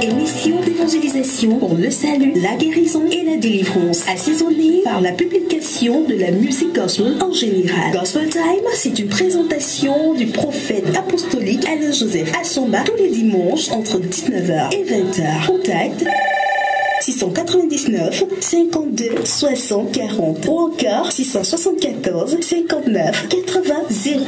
Émission d'évangélisation pour le salut, la guérison et la délivrance, assaisonnée par la publication de la musique gospel en général. Gospel Time, c'est une présentation du prophète apostolique Alain Joseph Assomba tous les dimanches entre 19h et 20h. Contact 699 52 60 40 ou encore 674 59 80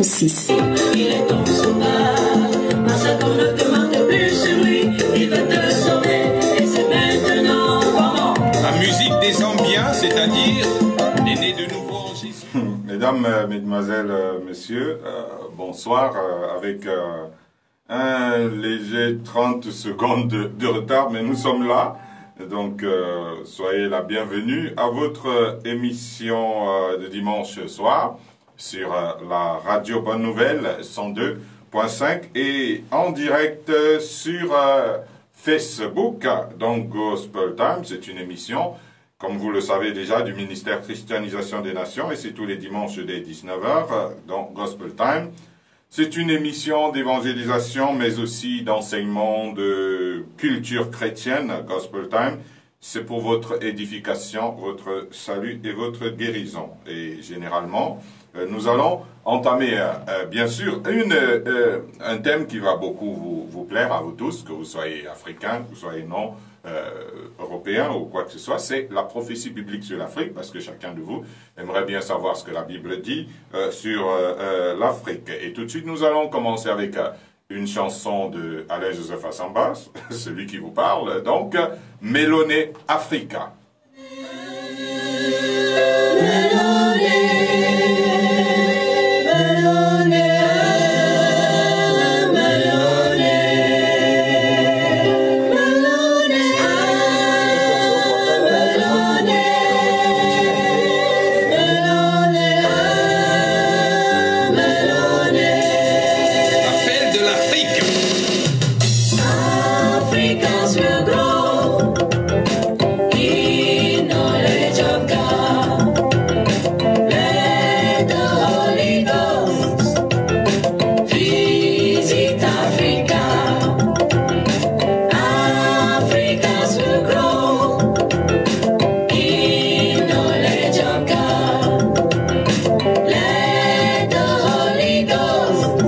06. Il est ton sauveur, massacre ne demande plus sur lui, il va te sauver et c'est maintenant comment. La musique des ambiants, c'est-à-dire est née de nouveau en Jésus. Mesdames, mesdemoiselles, messieurs, bonsoir, avec un léger 30 secondes de retard, mais nous sommes là. Donc, soyez la bienvenue à votre émission de dimanche soir sur la radio Bonne Nouvelle 102.5 et en direct sur Facebook. Donc, Gospel Time, c'est une émission, comme vous le savez déjà, du ministère Christianisation des Nations et c'est tous les dimanches dès 19h, donc Gospel Time. C'est une émission d'évangélisation, mais aussi d'enseignement de culture chrétienne, Gospel Time. C'est pour votre édification, votre salut et votre guérison. Et généralement, nous allons entamer, bien sûr, un thème qui va beaucoup vous plaire à vous tous, que vous soyez africain, que vous soyez non européen ou quoi que ce soit, c'est la prophétie biblique sur l'Afrique, parce que chacun de vous aimerait bien savoir ce que la Bible dit sur l'Afrique. Et tout de suite, nous allons commencer avec une chanson de Alain Joseph Assomba, celui qui vous parle, donc Mélone Africa. Africans will grow in knowledge of God. Let the Holy Ghost visit Africa. Africans will grow in knowledge of God. Let the Holy Ghost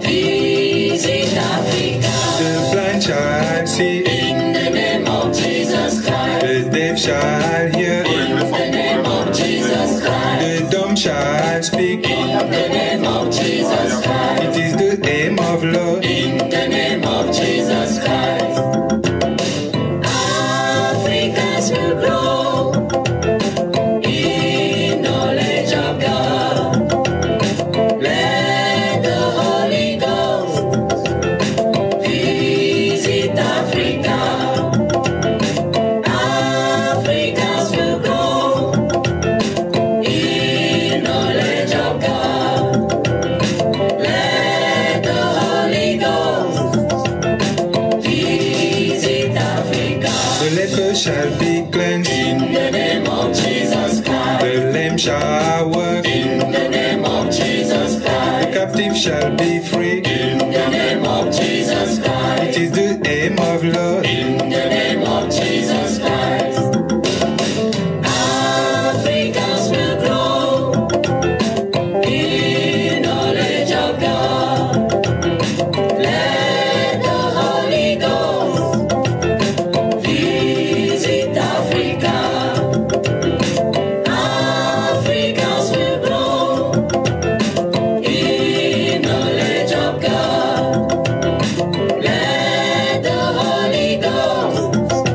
visit Africa. The blind shall see, In the name of Jesus Christ. the deaf shall hear, In the name of Jesus Christ. the dumb shall speak. In the name of Jesus Christ. It is the aim of Lord. In the name of Jesus Christ. Africans will grow in knowledge of God. Let the Holy Ghost visit Africa. Africans will grow in knowledge of God. Let the Holy Ghost visit Africa. The leper shall be cleansed, In the name of Jesus Christ. the lame shall walk, In the name of Jesus the Christ. captive shall be free. In the name of Jesus It Christ. is the aim of Lord. In the name of Jesus Christ. Africans will grow in knowledge of God. Let the Holy Ghost visit Africa. Africans will grow in knowledge of God. Let the Holy Ghost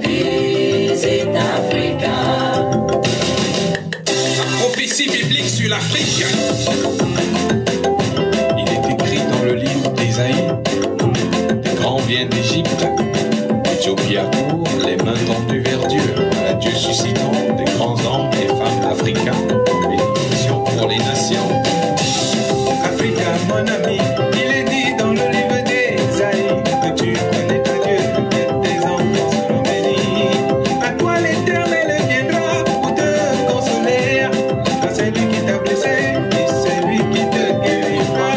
visit Africa. La prophétie biblique sur l'Afrique. Il est écrit dans le livre d'Ésaïe. Les grands viennent d'Égypte, l'Éthiopie accourt, les mains tendues vers Dieu. Voilà Dieu suscitant des grands hommes et femmes africains, bénédiction pour les nations. Africa, mon ami, il est dit dans le livre d'Ésaïe que tu connais pas Dieu, que tes enfants seront bénis. À toi l'Éternel viendra pour te consoler. Quand c'est lui qui t'a blessé, et c'est lui qui te guérira.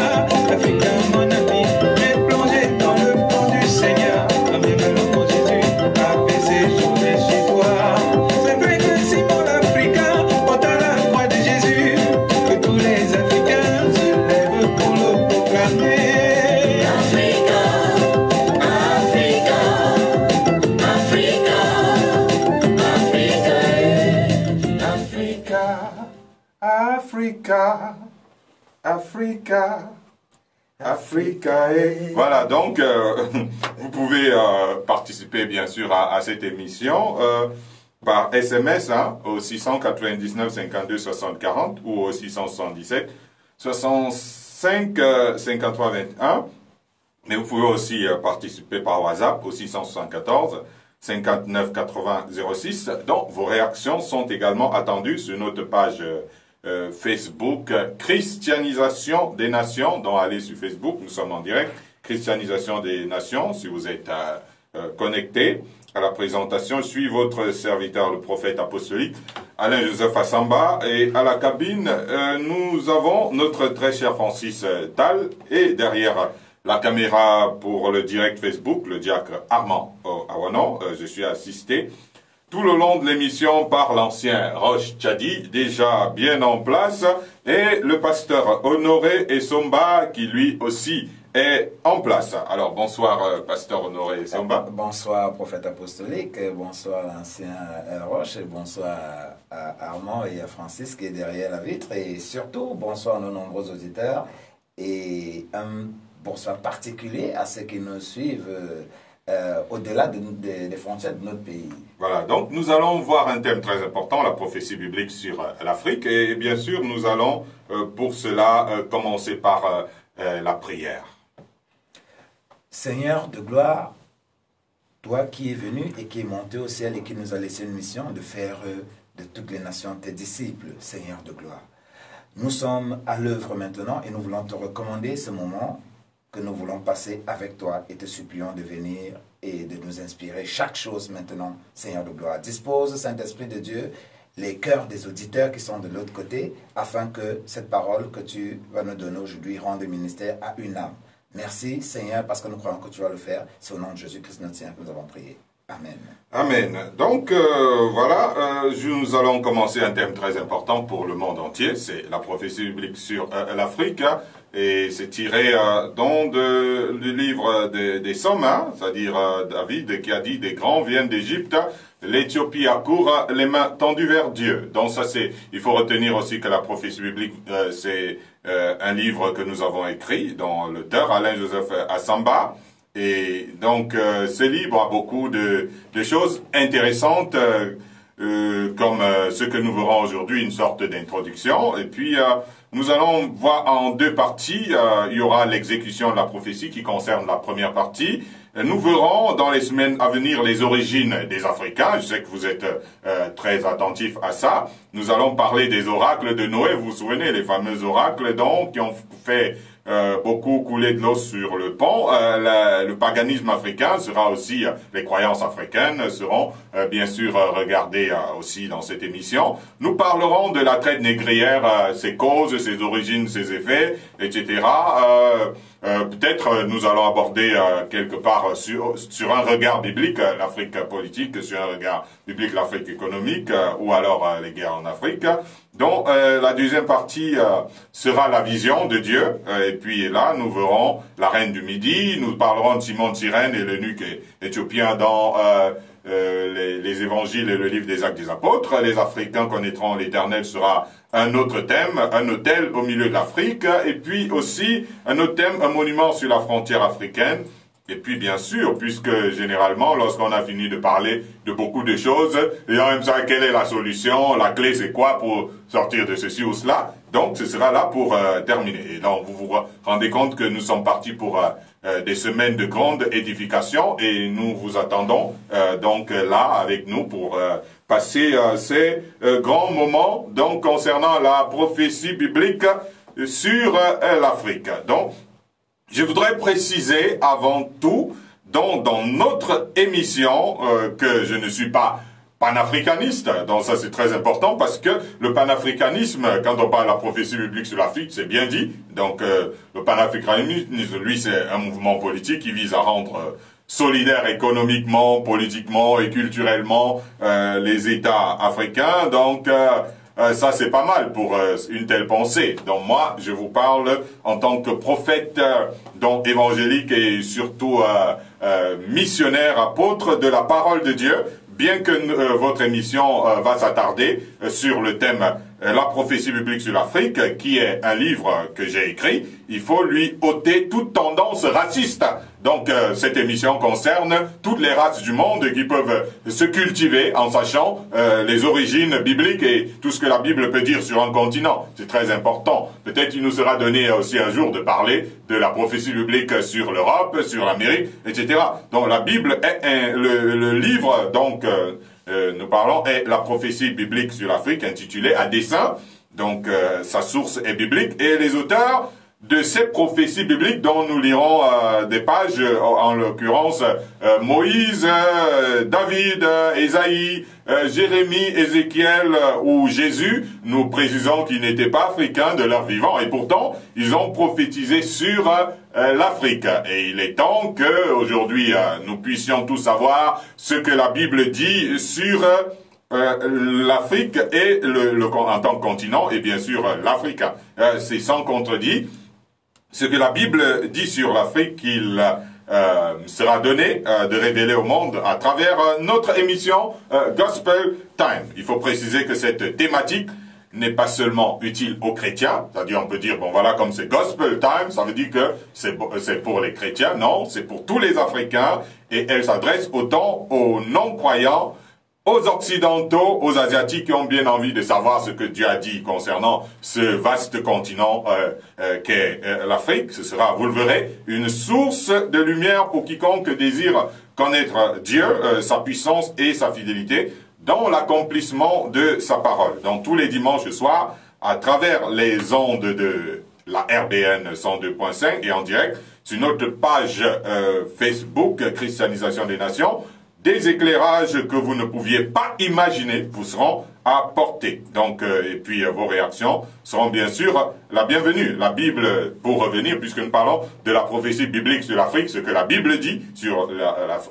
Africa, Africa. Voilà, donc vous pouvez participer bien sûr à cette émission par SMS au 699 52 60 40 ou au 677 65 53 21. Mais vous pouvez aussi participer par WhatsApp au 674 59 80 06. Donc vos réactions sont également attendues sur notre page Facebook Christianisation des Nations. Donc allez sur Facebook, nous sommes en direct. Christianisation des Nations, si vous êtes connecté à la présentation, je suis votre serviteur, le prophète apostolique Alain-Joseph Assamba, et à la cabine, nous avons notre très cher Francis Tal, et derrière la caméra pour le direct Facebook, le diacre Armand Awanon. Je suis assisté tout le long de l'émission par l'ancien Roche Tchadi, déjà bien en place, et le pasteur Honoré Essomba, qui lui aussi est en place. Alors bonsoir pasteur Honoré Essomba. Bonsoir prophète apostolique, bonsoir l'ancien Roche, et bonsoir à Armand et à Francis qui est derrière la vitre, et surtout bonsoir à nos nombreux auditeurs, et bonsoir particulier à ceux qui nous suivent au-delà des frontières de notre pays. Voilà, donc nous allons voir un thème très important, la prophétie biblique sur l'Afrique, et bien sûr nous allons pour cela commencer par la prière. Seigneur de gloire, toi qui es venu et qui es monté au ciel et qui nous a laissé une mission de faire de toutes les nations tes disciples, Seigneur de gloire. Nous sommes à l'œuvre maintenant et nous voulons te recommander ce moment que nous voulons passer avec toi et te supplions de venir et de nous inspirer chaque chose maintenant, Seigneur de gloire. Dispose, Saint-Esprit de Dieu, les cœurs des auditeurs qui sont de l'autre côté, afin que cette parole que tu vas nous donner aujourd'hui rende ministère à une âme. Merci, Seigneur, parce que nous croyons que tu vas le faire. C'est au nom de Jésus-Christ, notre Seigneur, que nous avons prié. Amen. Amen. Donc, voilà, nous allons commencer un thème très important pour le monde entier. C'est la prophétie biblique sur l'Afrique. Et c'est tiré du livre des Sommes, c'est-à-dire David qui a dit « Des grands viennent d'Égypte, l'Éthiopie accourt, les mains tendues vers Dieu ». Donc ça c'est, il faut retenir aussi que la prophétie biblique, c'est un livre que nous avons écrit, dont l'auteur Alain-Joseph Assamba. Et donc ce livre a beaucoup de choses intéressantes, comme ce que nous verrons aujourd'hui, une sorte d'introduction. Et puis nous allons voir en deux parties. Il y aura l'exécution de la prophétie qui concerne la première partie. Nous verrons dans les semaines à venir les origines des Africains. Je sais que vous êtes très attentifs à ça. Nous allons parler des oracles de Noé. Vous vous souvenez, les fameux oracles donc qui ont fait beaucoup couler de l'eau sur le pont. Le paganisme africain sera aussi, les croyances africaines seront bien sûr regardées aussi dans cette émission. Nous parlerons de la traite négrière, ses causes, ses origines, ses effets, etc. Peut-être nous allons aborder quelque part sur un regard biblique l'Afrique politique, sur un regard biblique l'Afrique économique, ou alors les guerres en Afrique. Donc la deuxième partie sera la vision de Dieu, et puis là nous verrons la reine du Midi, nous parlerons de Simon de Cyrène et l'eunuque éthiopien dans les évangiles et le livre des Actes des Apôtres. Les Africains connaîtront l'Éternel sera un autre thème, un autel au milieu de l'Afrique, et puis aussi un autre thème, un monument sur la frontière africaine. Et puis bien sûr, puisque généralement, lorsqu'on a fini de parler de beaucoup de choses, et en même temps, quelle est la solution, la clé c'est quoi pour sortir de ceci ou cela, donc ce sera là pour terminer. Et donc vous vous rendez compte que nous sommes partis pour des semaines de grande édification, et nous vous attendons donc là avec nous pour passer ces grands moments donc concernant la prophétie biblique sur l'Afrique. Donc, je voudrais préciser avant tout, dans notre émission, que je ne suis pas panafricaniste. Donc ça c'est très important parce que le panafricanisme, quand on parle de la prophétie biblique sur l'Afrique, c'est bien dit. Donc le panafricanisme, lui, c'est un mouvement politique qui vise à rendre solidaire économiquement, politiquement et culturellement les États africains. Donc ça c'est pas mal pour une telle pensée. Donc moi je vous parle en tant que prophète donc évangélique et surtout missionnaire, apôtre de la parole de Dieu, bien que votre émission va s'attarder sur le thème la prophétie biblique sur l'Afrique, qui est un livre que j'ai écrit, il faut lui ôter toute tendance raciste. Donc cette émission concerne toutes les races du monde qui peuvent se cultiver en sachant les origines bibliques et tout ce que la Bible peut dire sur un continent. C'est très important. Peut-être il nous sera donné aussi un jour de parler de la prophétie biblique sur l'Europe, sur l'Amérique, etc. Donc la Bible est le livre, donc nous parlons, est la prophétie biblique sur l'Afrique intitulée à dessein. Donc sa source est biblique et les auteurs de ces prophéties bibliques dont nous lirons des pages, en l'occurrence Moïse, David, Ésaïe, Jérémie, Ézéchiel ou Jésus, nous précisons qu'ils n'étaient pas africains de leur vivant et pourtant ils ont prophétisé sur l'Afrique. Et il est temps que aujourd'hui nous puissions tous savoir ce que la Bible dit sur l'Afrique et en tant que continent et bien sûr l'Afrique. C'est sans contredit. Ce que la Bible dit sur l'Afrique, qu'il sera donné de révéler au monde à travers notre émission Gospel Time. Il faut préciser que cette thématique n'est pas seulement utile aux chrétiens, c'est-à-dire on peut dire, bon voilà, comme c'est Gospel Time, ça veut dire que c'est pour les chrétiens. Non, c'est pour tous les Africains et elle s'adresse autant aux non-croyants, aux Occidentaux, aux Asiatiques qui ont bien envie de savoir ce que Dieu a dit concernant ce vaste continent qu'est l'Afrique. Ce sera, vous le verrez, une source de lumière pour quiconque désire connaître Dieu, sa puissance et sa fidélité dans l'accomplissement de sa parole. Donc tous les dimanches soirs, à travers les ondes de la RBN 102.5 et en direct sur notre page Facebook Christianisation des Nations, des éclairages que vous ne pouviez pas imaginer vous seront apportés. Donc, et puis vos réactions seront bien sûr la bienvenue. La Bible, pour revenir, puisque nous parlons de la prophétie biblique sur l'Afrique, ce que la Bible dit sur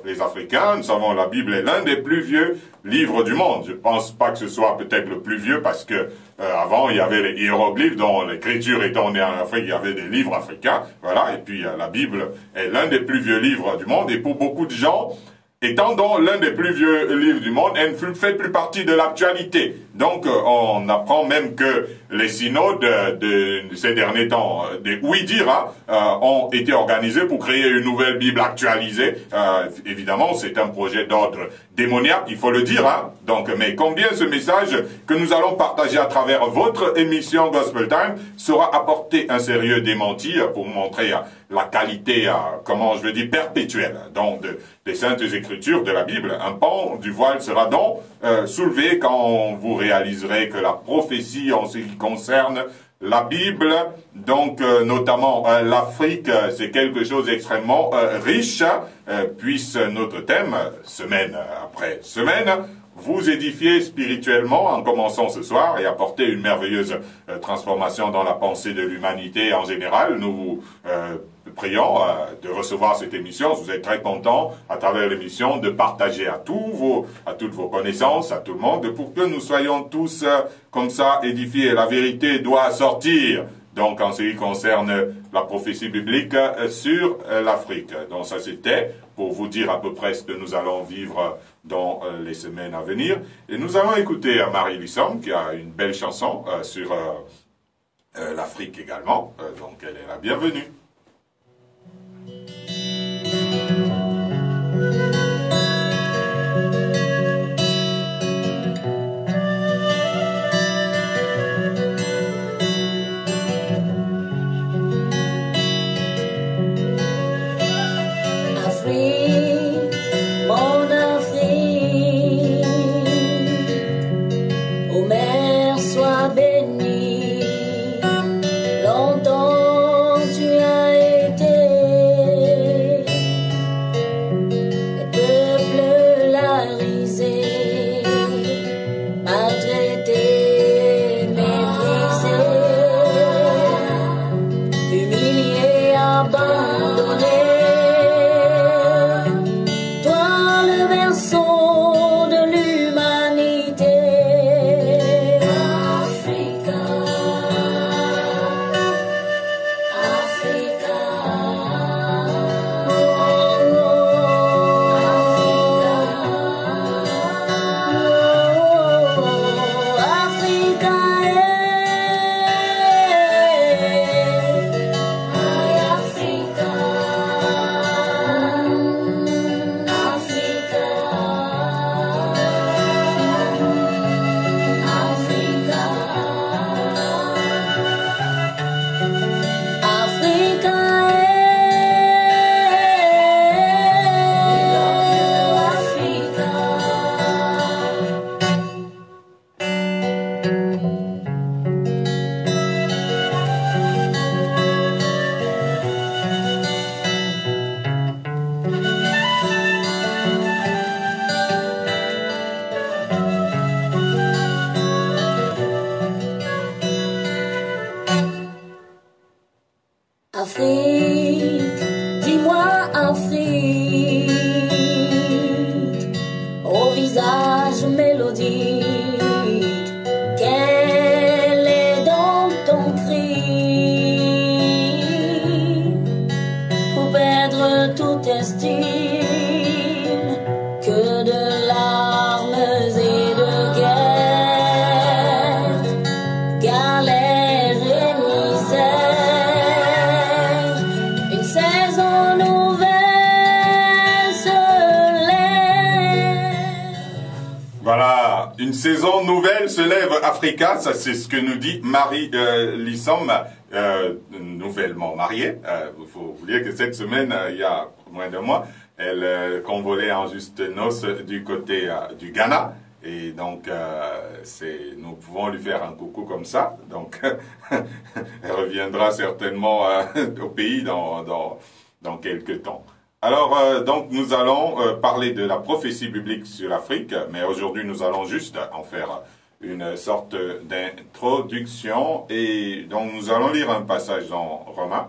les Africains, nous savons la Bible est l'un des plus vieux livres du monde. Je pense pas que ce soit peut-être le plus vieux parce que avant il y avait les hiéroglyphes dont l'écriture étant née en Afrique, il y avait des livres africains. Voilà, et puis la Bible est l'un des plus vieux livres du monde et pour beaucoup de gens, étant donc l'un des plus vieux livres du monde, elle ne fait plus partie de l'actualité. Donc, on apprend même que les synodes de ces derniers temps, des Ouïdira, ont été organisés pour créer une nouvelle Bible actualisée. Évidemment, c'est un projet d'ordre démoniaque, il faut le dire. Hein. Donc, mais combien ce message que nous allons partager à travers votre émission Gospel Time sera apporté un sérieux démenti pour montrer la qualité, comment je veux dire, perpétuelle donc des saintes écritures de la Bible. Un pan du voile sera donc soulevé quand vous réaliserez que la prophétie en ce qui concerne la Bible, donc notamment l'Afrique, c'est quelque chose d'extrêmement riche, puisse notre thème, semaine après semaine, vous édifier spirituellement en commençant ce soir et apporter une merveilleuse transformation dans la pensée de l'humanité en général. Nous prions de recevoir cette émission. Vous êtes très contents à travers l'émission de partager à toutes vos connaissances, à tout le monde, pour que nous soyons tous comme ça édifiés. La vérité doit sortir. Donc en ce qui concerne la prophétie biblique sur l'Afrique. Donc ça c'était pour vous dire à peu près ce que nous allons vivre dans les semaines à venir. Et nous allons écouter Marie Lissom qui a une belle chanson sur l'Afrique également. Donc elle est la bienvenue. Longtemps tu as Afrique, dis-moi Afrique, au visage mélodique, quel est donc ton cri pour perdre toute estime, que de larmes et de guerre, galère et misère, une saison nouvelle se lève. Voilà, une saison nouvelle se lève, Africa, ça c'est ce que nous dit Marie Lissom, nouvellement mariée. Il faut vous dire que cette semaine, il y a moins d'un mois, elle convolait en juste noces du côté du Ghana. Et donc, nous pouvons lui faire un coucou comme ça. Donc, elle reviendra certainement au pays dans quelques temps. Alors, donc, nous allons parler de la prophétie biblique sur l'Afrique, mais aujourd'hui, nous allons juste en faire une sorte d'introduction. Et donc, nous allons lire un passage dans Romains,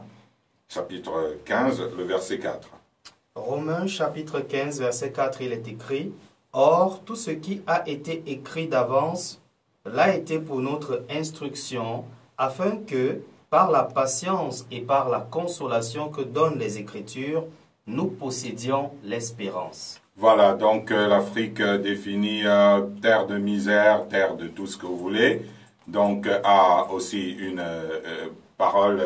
chapitre 15, le verset 4. Romains chapitre 15, verset 4, il est écrit: Or, tout ce qui a été écrit d'avance l'a été pour notre instruction, afin que, par la patience et par la consolation que donnent les Écritures, nous possédions l'espérance. Voilà, donc l'Afrique définit terre de misère, terre de tout ce que vous voulez, donc a aussi une parole,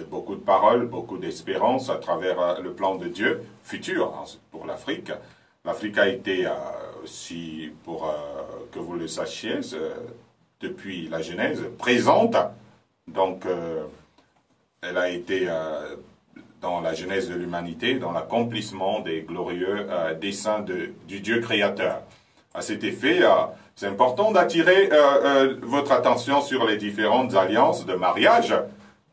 beaucoup de paroles, beaucoup d'espérance à travers le plan de Dieu futur pour l'Afrique. L'Afrique a été, si pour que vous le sachiez, depuis la Genèse, présente. Donc, elle a été dans la Genèse de l'humanité, dans l'accomplissement des glorieux desseins du Dieu créateur. À cet effet, c'est important d'attirer votre attention sur les différentes alliances de mariage.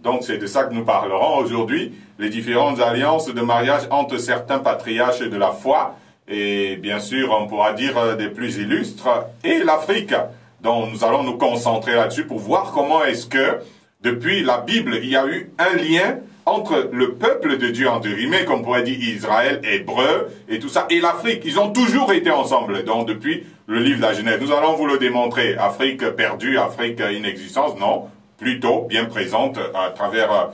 Donc, c'est de ça que nous parlerons aujourd'hui, les différentes alliances de mariage entre certains patriarches de la foi, et bien sûr, on pourra dire des plus illustres, et l'Afrique. Donc, nous allons nous concentrer là-dessus pour voir comment est-ce que, depuis la Bible, il y a eu un lien entre le peuple de Dieu, entre guillemets, comme on pourrait dire Israël, Hébreu, et tout ça, et l'Afrique. Ils ont toujours été ensemble, donc depuis le livre de la Genèse. Nous allons vous le démontrer. Afrique perdue, Afrique inexistence, non. Plutôt bien présente à travers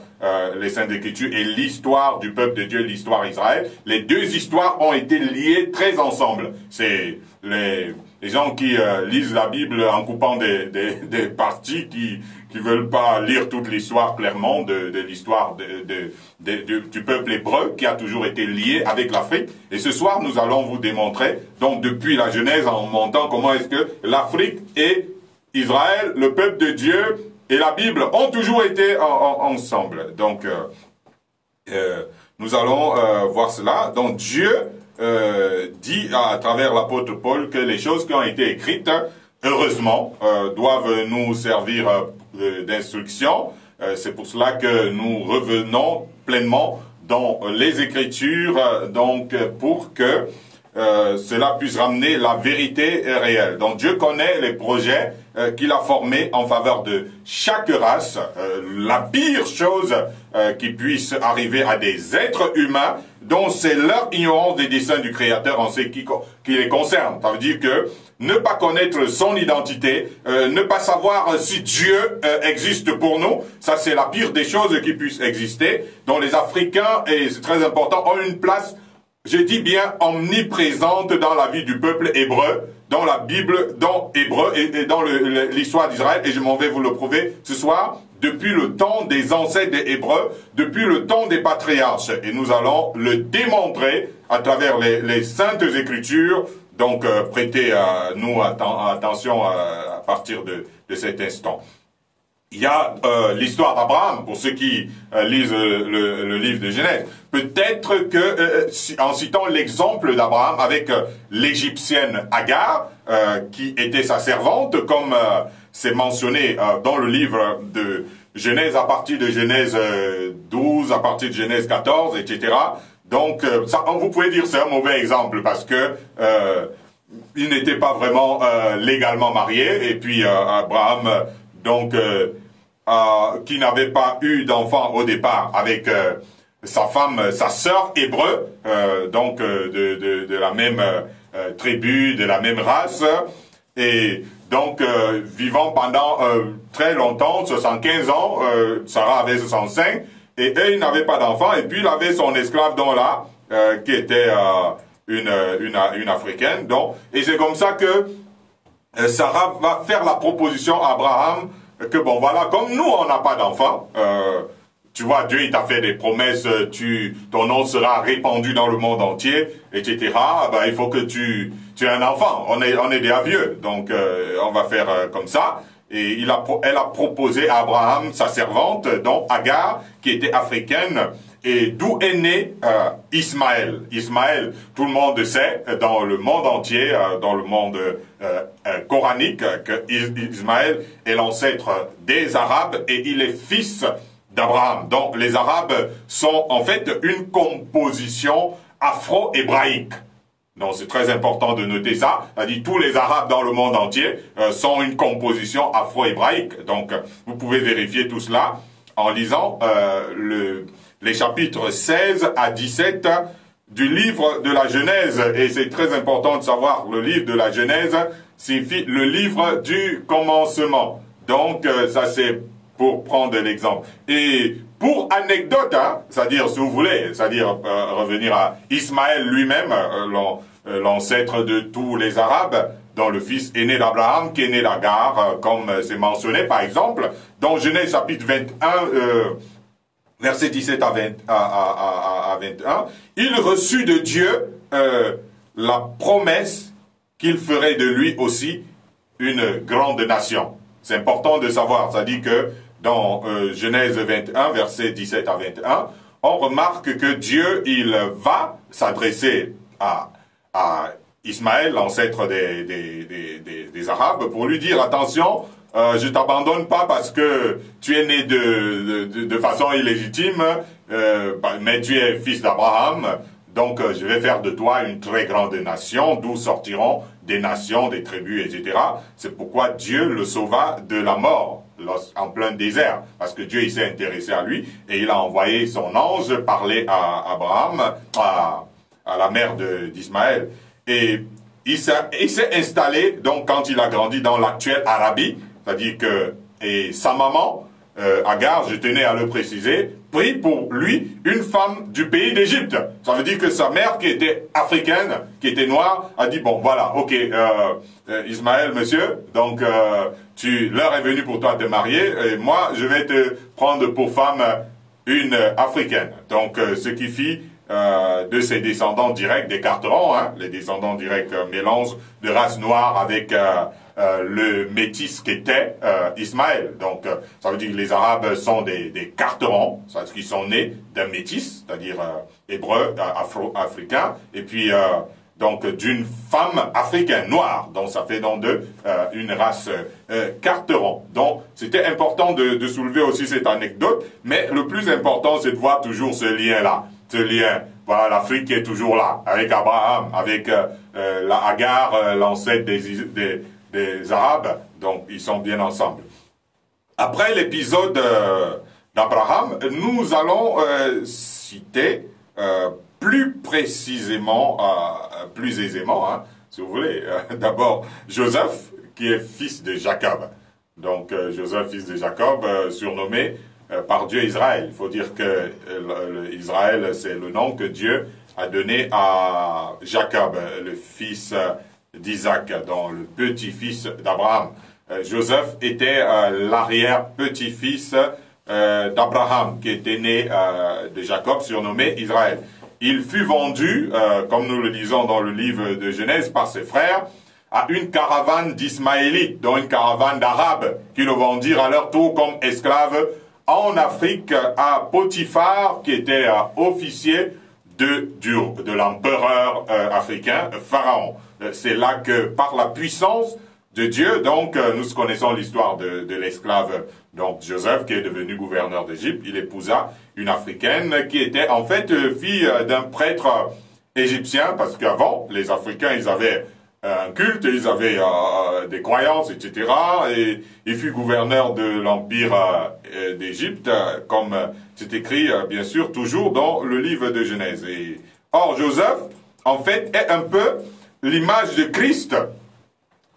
les Saintes Écritures et l'histoire du peuple de Dieu, l'histoire d'Israël. Les deux histoires ont été liées très ensemble. C'est les gens qui lisent la Bible en coupant des parties qui veulent pas lire toute l'histoire clairement de l'histoire du peuple hébreu qui a toujours été lié avec l'Afrique. Et ce soir, nous allons vous démontrer, donc depuis la Genèse en montant, comment est-ce que l'Afrique et Israël, le peuple de Dieu, et la Bible ont toujours été ensemble. Donc, nous allons voir cela. Donc, Dieu dit à travers l'apôtre Paul que les choses qui ont été écrites, heureusement, doivent nous servir d'instruction. C'est pour cela que nous revenons pleinement dans les Écritures, donc pour que cela puisse ramener la vérité réelle. Donc Dieu connaît les projets qu'il a formés en faveur de chaque race. La pire chose qui puisse arriver à des êtres humains dont c'est leur ignorance des desseins du Créateur en ce qui les concerne. Ça veut dire que ne pas connaître son identité, ne pas savoir si Dieu existe pour nous, ça c'est la pire des choses qui puissent exister. Donc les Africains, et c'est très important, ont une place, je dis bien, omniprésente dans la vie du peuple hébreu, dans la Bible, dans Hébreu et dans l'histoire d'Israël. Et je m'en vais vous le prouver ce soir, depuis le temps des ancêtres des Hébreux, depuis le temps des patriarches. Et nous allons le démontrer à travers les Saintes Écritures. Donc prêtez nous attention à partir de cet instant. Il y a l'histoire d'Abraham, pour ceux qui lisent le livre de Genèse. Peut-être que, en citant l'exemple d'Abraham avec l'Égyptienne Agar, qui était sa servante, comme c'est mentionné dans le livre de Genèse, à partir de Genèse 12, à partir de Genèse 14, etc. Donc, ça, vous pouvez dire c'est un mauvais exemple, parce que il n'était pas vraiment légalement marié, et puis Abraham... Donc, qui n'avait pas eu d'enfant au départ avec sa femme, sa sœur hébreu, donc de la même tribu, de la même race, et donc vivant pendant très longtemps, 75 ans, Sarah avait 65, et eux, ils n'avaient pas d'enfant, et puis il avait son esclave dont là, qui était une africaine, donc, et c'est comme ça que Sarah va faire la proposition à Abraham que bon voilà, comme nous on n'a pas d'enfant, tu vois, Dieu il t'a fait des promesses, ton nom sera répandu dans le monde entier, etc. Ben, il faut que tu aies un enfant. On est déjà vieux, donc on va faire comme ça. Et elle a proposé à Abraham sa servante, donc Agar, qui était africaine, et d'où est né Ismaël. Ismaël, tout le monde sait, dans le monde entier, dans le monde coranique, que Ismaël est l'ancêtre des Arabes et il est fils d'Abraham. Donc les Arabes sont en fait une composition afro-hébraïque. Donc c'est très important de noter ça. C'est-à-dire tous les Arabes dans le monde entier sont une composition afro-hébraïque. Donc vous pouvez vérifier tout cela en lisant les chapitres 16 à 17 du livre de la Genèse. Et c'est très important de savoir, le livre de la Genèse signifie le livre du commencement. Donc ça c'est pour prendre l'exemple. Et pour anecdote, hein, c'est-à-dire, si vous voulez, c'est-à-dire revenir à Ismaël lui-même, l'ancêtre de tous les Arabes, dont le fils aîné d'Abraham, qui est né d'Agar, comme c'est mentionné, par exemple, dans Genèse chapitre 21, versets 17 à 21, il reçut de Dieu la promesse qu'il ferait de lui aussi une grande nation. C'est important de savoir, ça dit que dans Genèse 21, versets 17 à 21, on remarque que Dieu, il va s'adresser à Ismaël, l'ancêtre des Arabes, pour lui dire, attention, je t'abandonne pas parce que tu es né de façon illégitime, mais tu es fils d'Abraham, donc je vais faire de toi une très grande nation, d'où sortiront des nations, des tribus, etc. C'est pourquoi Dieu le sauva de la mort en plein désert, parce que Dieu il s'est intéressé à lui et il a envoyé son ange parler à Abraham, à la mère d'Ismaël. Et il s'est installé, donc quand il a grandi dans l'actuelle Arabie, c'est-à-dire que et sa maman, Agar, je tenais à le préciser, prit pour lui une femme du pays d'Égypte. Ça veut dire que sa mère, qui était africaine, qui était noire, a dit, bon, voilà, ok, Ismaël, monsieur, donc l'heure est venue pour toi de te marier, et moi, je vais te prendre pour femme une africaine. Donc, ce qui fit de ses descendants directs des Carterons, hein, les descendants directs mélange de race noire avec le métis qu'était Ismaël. Donc, ça veut dire que les Arabes sont des Carterons, c'est-à-dire qu'ils sont nés d'un métis, c'est-à-dire hébreu, afro-africain, et puis donc d'une femme africaine noire. Donc, ça fait donc une race Carteron. Donc, c'était important de soulever aussi cette anecdote, mais le plus important, c'est de voir toujours ce lien-là. Ce lien, voilà, l'Afrique qui est toujours là, avec Abraham, avec la Agar, l'ancêtre des Arabes, donc ils sont bien ensemble. Après l'épisode d'Abraham, nous allons citer plus précisément, plus aisément, hein, si vous voulez, d'abord Joseph, qui est fils de Jacob. Donc Joseph, fils de Jacob, surnommé par Dieu Israël. Il faut dire que Israël, c'est le nom que Dieu a donné à Jacob, le fils d'Isaac, donc le petit-fils d'Abraham. Joseph était l'arrière-petit-fils d'Abraham, qui était né de Jacob, surnommé Israël. Il fut vendu, comme nous le lisons dans le livre de Genèse, par ses frères, à une caravane d'Ismaélites, dont une caravane d'Arabes, qui le vendirent à leur tour comme esclaves en Afrique à Potiphar, qui était officier de l'empereur africain, Pharaon. C'est là que, par la puissance de Dieu, donc nous connaissons l'histoire de l'esclave, donc Joseph, qui est devenu gouverneur d'Égypte. Il épousa une africaine qui était en fait fille d'un prêtre égyptien, parce qu'avant, les Africains, ils avaient un culte, ils avaient des croyances, etc. Et il fut gouverneur de l'Empire d'Égypte, comme c'est écrit, bien sûr, toujours dans le livre de Genèse. Or, Joseph, en fait, est un peu l'image de Christ.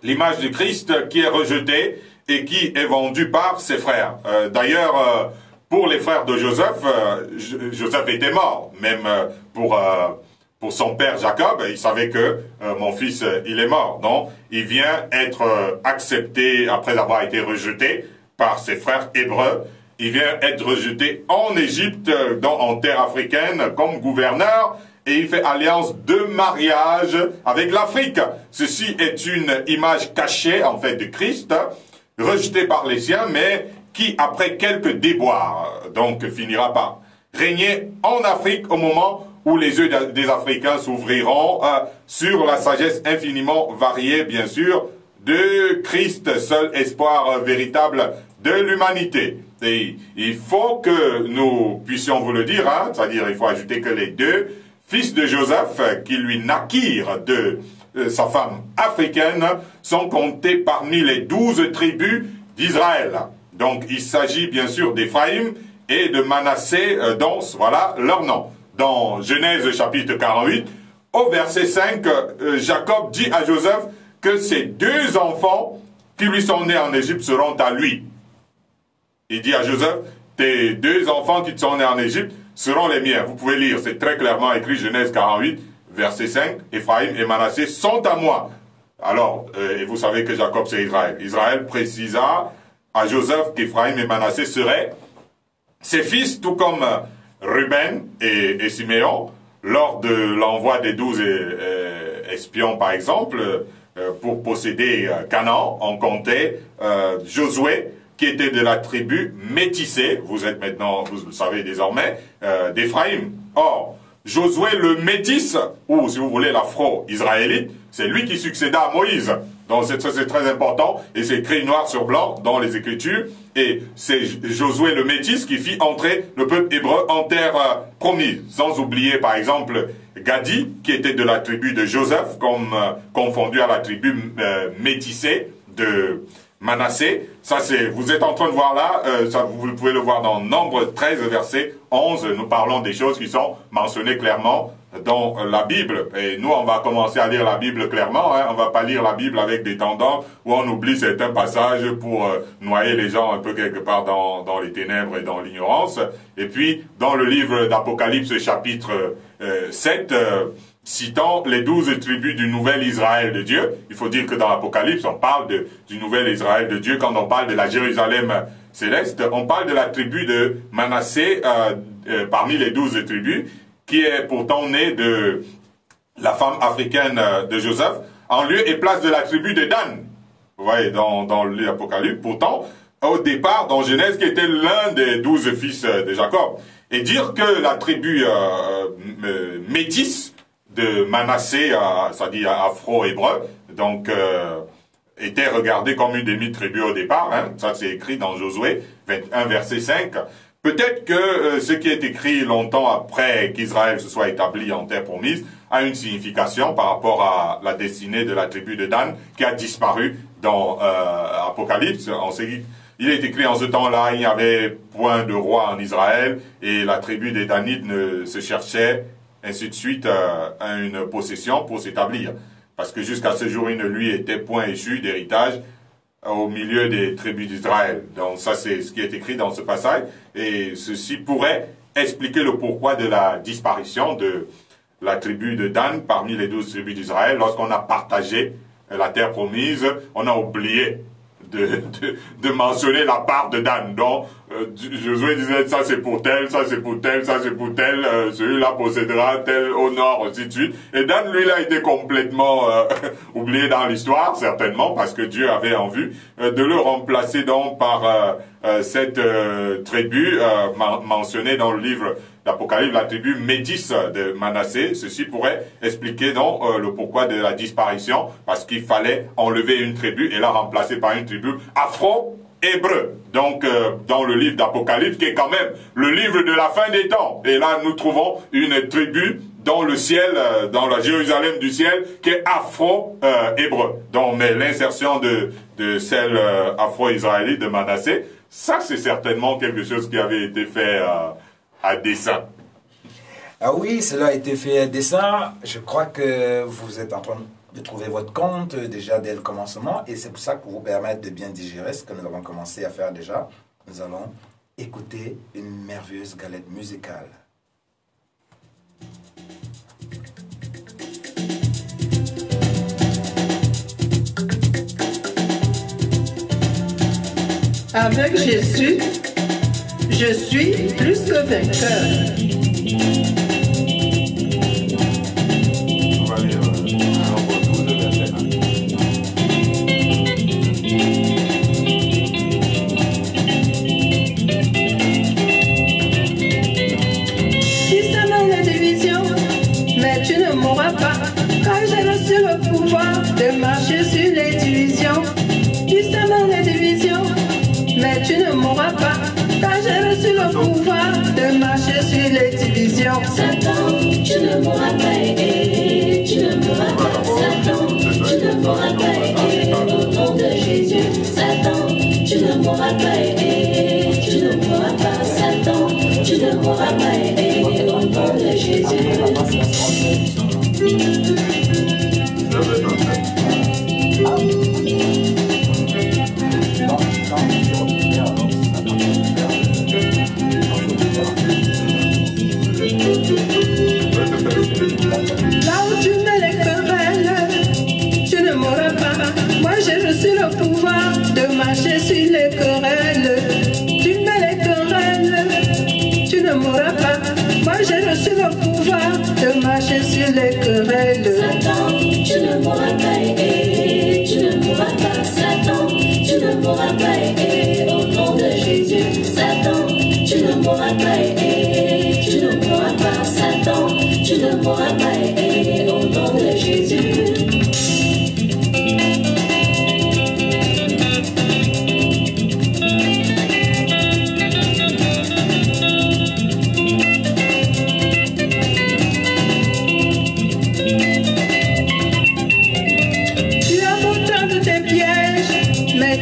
L'image de Christ qui est rejetée et qui est vendue par ses frères. D'ailleurs, pour les frères de Joseph, Joseph était mort. Même pour son père Jacob, il savait que mon fils, il est mort. Donc, il vient être accepté après avoir été rejeté par ses frères hébreux. Il vient être rejeté en Égypte, en terre africaine, comme gouverneur. Et il fait alliance de mariage avec l'Afrique. Ceci est une image cachée, en fait, de Christ, rejeté par les siens, mais qui, après quelques déboires, donc finira par régner en Afrique au moment où les yeux des Africains s'ouvriront sur la sagesse infiniment variée, bien sûr, de Christ, seul espoir véritable de l'humanité. Et il faut que nous puissions vous le dire, c'est-à-dire il faut ajouter que les deux fils de Joseph, qui lui naquirent de sa femme africaine, sont comptés parmi les 12 tribus d'Israël. Donc il s'agit bien sûr d'Éphraïm et de Manassé, dont voilà leur nom. Dans Genèse chapitre 48, au verset 5, Jacob dit à Joseph que ses 2 enfants qui lui sont nés en Égypte seront à lui. Il dit à Joseph, tes 2 enfants qui te sont nés en Égypte seront les miens. Vous pouvez lire, c'est très clairement écrit, Genèse 48, verset 5, Éphraïm et Manassé sont à moi. Alors, et vous savez que Jacob c'est Israël. Israël précisa à Joseph qu'Éphraïm et Manassé seraient ses fils, tout comme Ruben et Siméon, lors de l'envoi des 12 espions par exemple, pour posséder Canaan, on comptait Josué, qui était de la tribu métissée, vous êtes maintenant, vous le savez désormais, d'Éphraïm. Or, Josué le métis, ou si vous voulez l'afro-israélite, c'est lui qui succéda à Moïse. Donc c'est très important, et c'est écrit noir sur blanc dans les Écritures, et c'est Josué le métis qui fit entrer le peuple hébreu en terre promise. Sans oublier par exemple Gadi, qui était de la tribu de Joseph, comme confondu à la tribu métissée de Manassé. Ça c'est, vous êtes en train de voir là, ça, vous pouvez le voir dans Nombre 13, verset 11, nous parlons des choses qui sont mentionnées clairement dans la Bible. Et nous, on va commencer à lire la Bible clairement, on va pas lire la Bible avec des tendances où on oublie certains passages pour noyer les gens un peu quelque part dans les ténèbres et dans l'ignorance. Et puis, dans le livre d'Apocalypse, chapitre 7, citant les 12 tribus du nouvel Israël de Dieu. Il faut dire que dans l'Apocalypse, on parle du nouvel Israël de Dieu. Quand on parle de la Jérusalem céleste, on parle de la tribu de Manassé parmi les 12 tribus, qui est pourtant née de la femme africaine de Joseph, en lieu et place de la tribu de Dan. Vous voyez, dans l'Apocalypse, pourtant, au départ, dans Genèse, qui était l'un des 12 fils de Jacob. Et dire que la tribu métisse de Manassé, c'est-à-dire afro-hébreu, donc était regardée comme une demi-tribu au départ, ça c'est écrit dans Josué 21, verset 5. Peut-être que ce qui est écrit longtemps après qu'Israël se soit établi en terre promise a une signification par rapport à la destinée de la tribu de Dan qui a disparu dans Apocalypse. On sait il est écrit en ce temps-là, il n'y avait point de roi en Israël et la tribu des Danites ne se cherchait ainsi de suite à une possession pour s'établir. Parce que jusqu'à ce jour, il ne lui était point échu d'héritage au milieu des tribus d'Israël. Donc ça, c'est ce qui est écrit dans ce passage. Et ceci pourrait expliquer le pourquoi de la disparition de la tribu de Dan parmi les 12 tribus d'Israël. Lorsqu'on a partagé la terre promise, on a oublié de mentionner la part de Dan. Donc, Josué disait, ça c'est pour tel, ça c'est pour tel, ça c'est pour tel, celui-là possédera tel au nord, ainsi de suite. Et Dan, lui, a été complètement oublié dans l'histoire, certainement, parce que Dieu avait en vue de le remplacer donc par cette tribu mentionnée dans le livre d'Apocalypse, la tribu métisse de Manassé. Ceci pourrait expliquer donc le pourquoi de la disparition, parce qu'il fallait enlever une tribu et la remplacer par une tribu afro-hébreu. Donc dans le livre d'Apocalypse, qui est quand même le livre de la fin des temps. Et là, nous trouvons une tribu dans le ciel, dans la Jérusalem du ciel, qui est afro-hébreu. Donc, mais l'insertion de celle afro-israélite de Manassé, ça c'est certainement quelque chose qui avait été fait à dessein. Ah oui, cela a été fait à dessein. Je crois que vous êtes en train de trouver votre compte déjà dès le commencement, et c'est pour ça que pour vous permettre de bien digérer ce que nous avons commencé à faire déjà, nous allons écouter une merveilleuse galette musicale. Avec Jésus, je suis plus que vainqueur. On va lire Nombre 12, verset 1. Tu sèmes la division, mais tu ne mourras pas, car j'ai reçu le pouvoir de marcher sur les divisions. Tu sèmes la division, mais tu ne mourras pas, car j'ai reçu le pouvoir de marcher sur les divisions. Satan, tu ne mourras pas, tu ne mourras pas. Satan, tu ne mourras pas, au nom de Jésus. Satan, tu ne mourras pas, tu ne mourras pas. Satan, tu ne mourras pas, au nom de Jésus. Là où tu mets les querelles, tu ne mourras pas. Moi j'ai reçu le pouvoir de marcher sur les querelles. Tu mets les querelles, tu ne mourras pas. Moi j'ai reçu le pouvoir de marcher sur les querelles. Satan, tu ne mourras pas, tu ne mourras pas. Satan, tu ne mourras pas, au nom de Jésus. Satan, tu ne mourras pas, tu ne mourras pas. Satan, tu ne mourras pas, au nom de Jésus.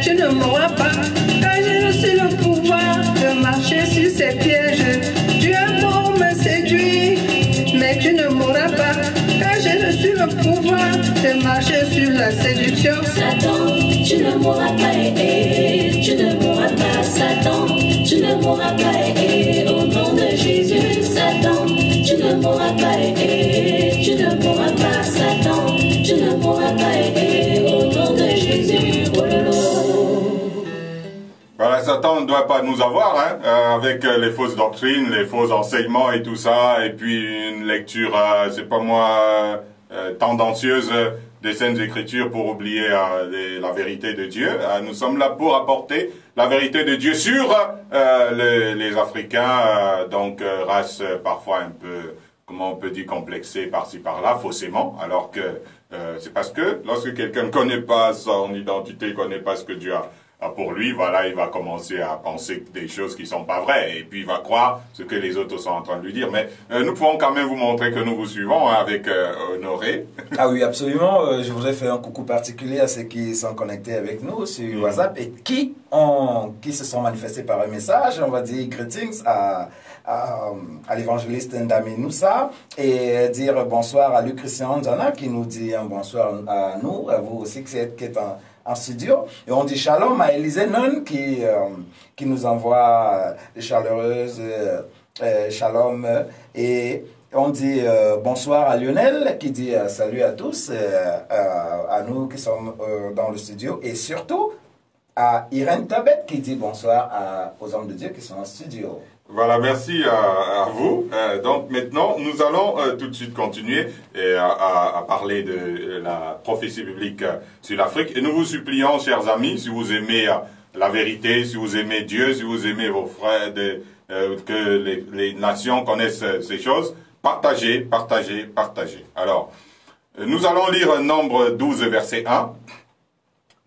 Tu ne mourras pas, car j'ai reçu le pouvoir de marcher sur ces pièges. Tu as beau me séduire, mais tu ne mourras pas, car j'ai reçu le pouvoir de marcher sur la séduction. Satan, tu ne mourras pas, tu ne mourras pas. Satan, tu ne mourras pas, au nom de Jésus. Satan, tu ne mourras pas, tu ne mourras pas. Satan, tu ne mourras pas, au nom de Jésus. Oh là là. Voilà, Satan ne doit pas nous avoir, hein, avec les fausses doctrines, les faux enseignements et tout ça, et puis une lecture, c'est pas moi, tendancieuse des Saintes Écritures pour oublier la vérité de Dieu. Nous sommes là pour apporter la vérité de Dieu sur les Africains, donc race parfois un peu, comment on peut dire, complexée par-ci par-là, faussement, alors que c'est parce que lorsque quelqu'un ne connaît pas son identité, ne connaît pas ce que Dieu a pour lui, voilà, il va commencer à penser des choses qui sont pas vraies, et puis il va croire ce que les autres sont en train de lui dire. Mais nous pouvons quand même vous montrer que nous vous suivons, hein, avec Honoré. Ah oui, absolument. Je voudrais faire un coucou particulier à ceux qui sont connectés avec nous sur WhatsApp et qui se sont manifestés par un message. On va dire greetings à l'évangéliste Ndami Noussa, et dire bonsoir à Luc Christian Nzana qui nous dit un bonsoir à nous, à vous aussi qui êtes en studio. Et on dit shalom à Élisée Non qui nous envoie des chaleureuses shalom, et on dit bonsoir à Lionel qui dit salut à tous, à nous qui sommes dans le studio, et surtout à Irène Tabet qui dit bonsoir aux hommes de Dieu qui sont en studio. Voilà, merci à vous. Donc maintenant, nous allons tout de suite continuer à parler de la prophétie biblique sur l'Afrique. Et nous vous supplions, chers amis, si vous aimez la vérité, si vous aimez Dieu, si vous aimez vos frères, que les nations connaissent ces choses, partagez, partagez, partagez. Alors, nous allons lire Nombre 12, verset 1,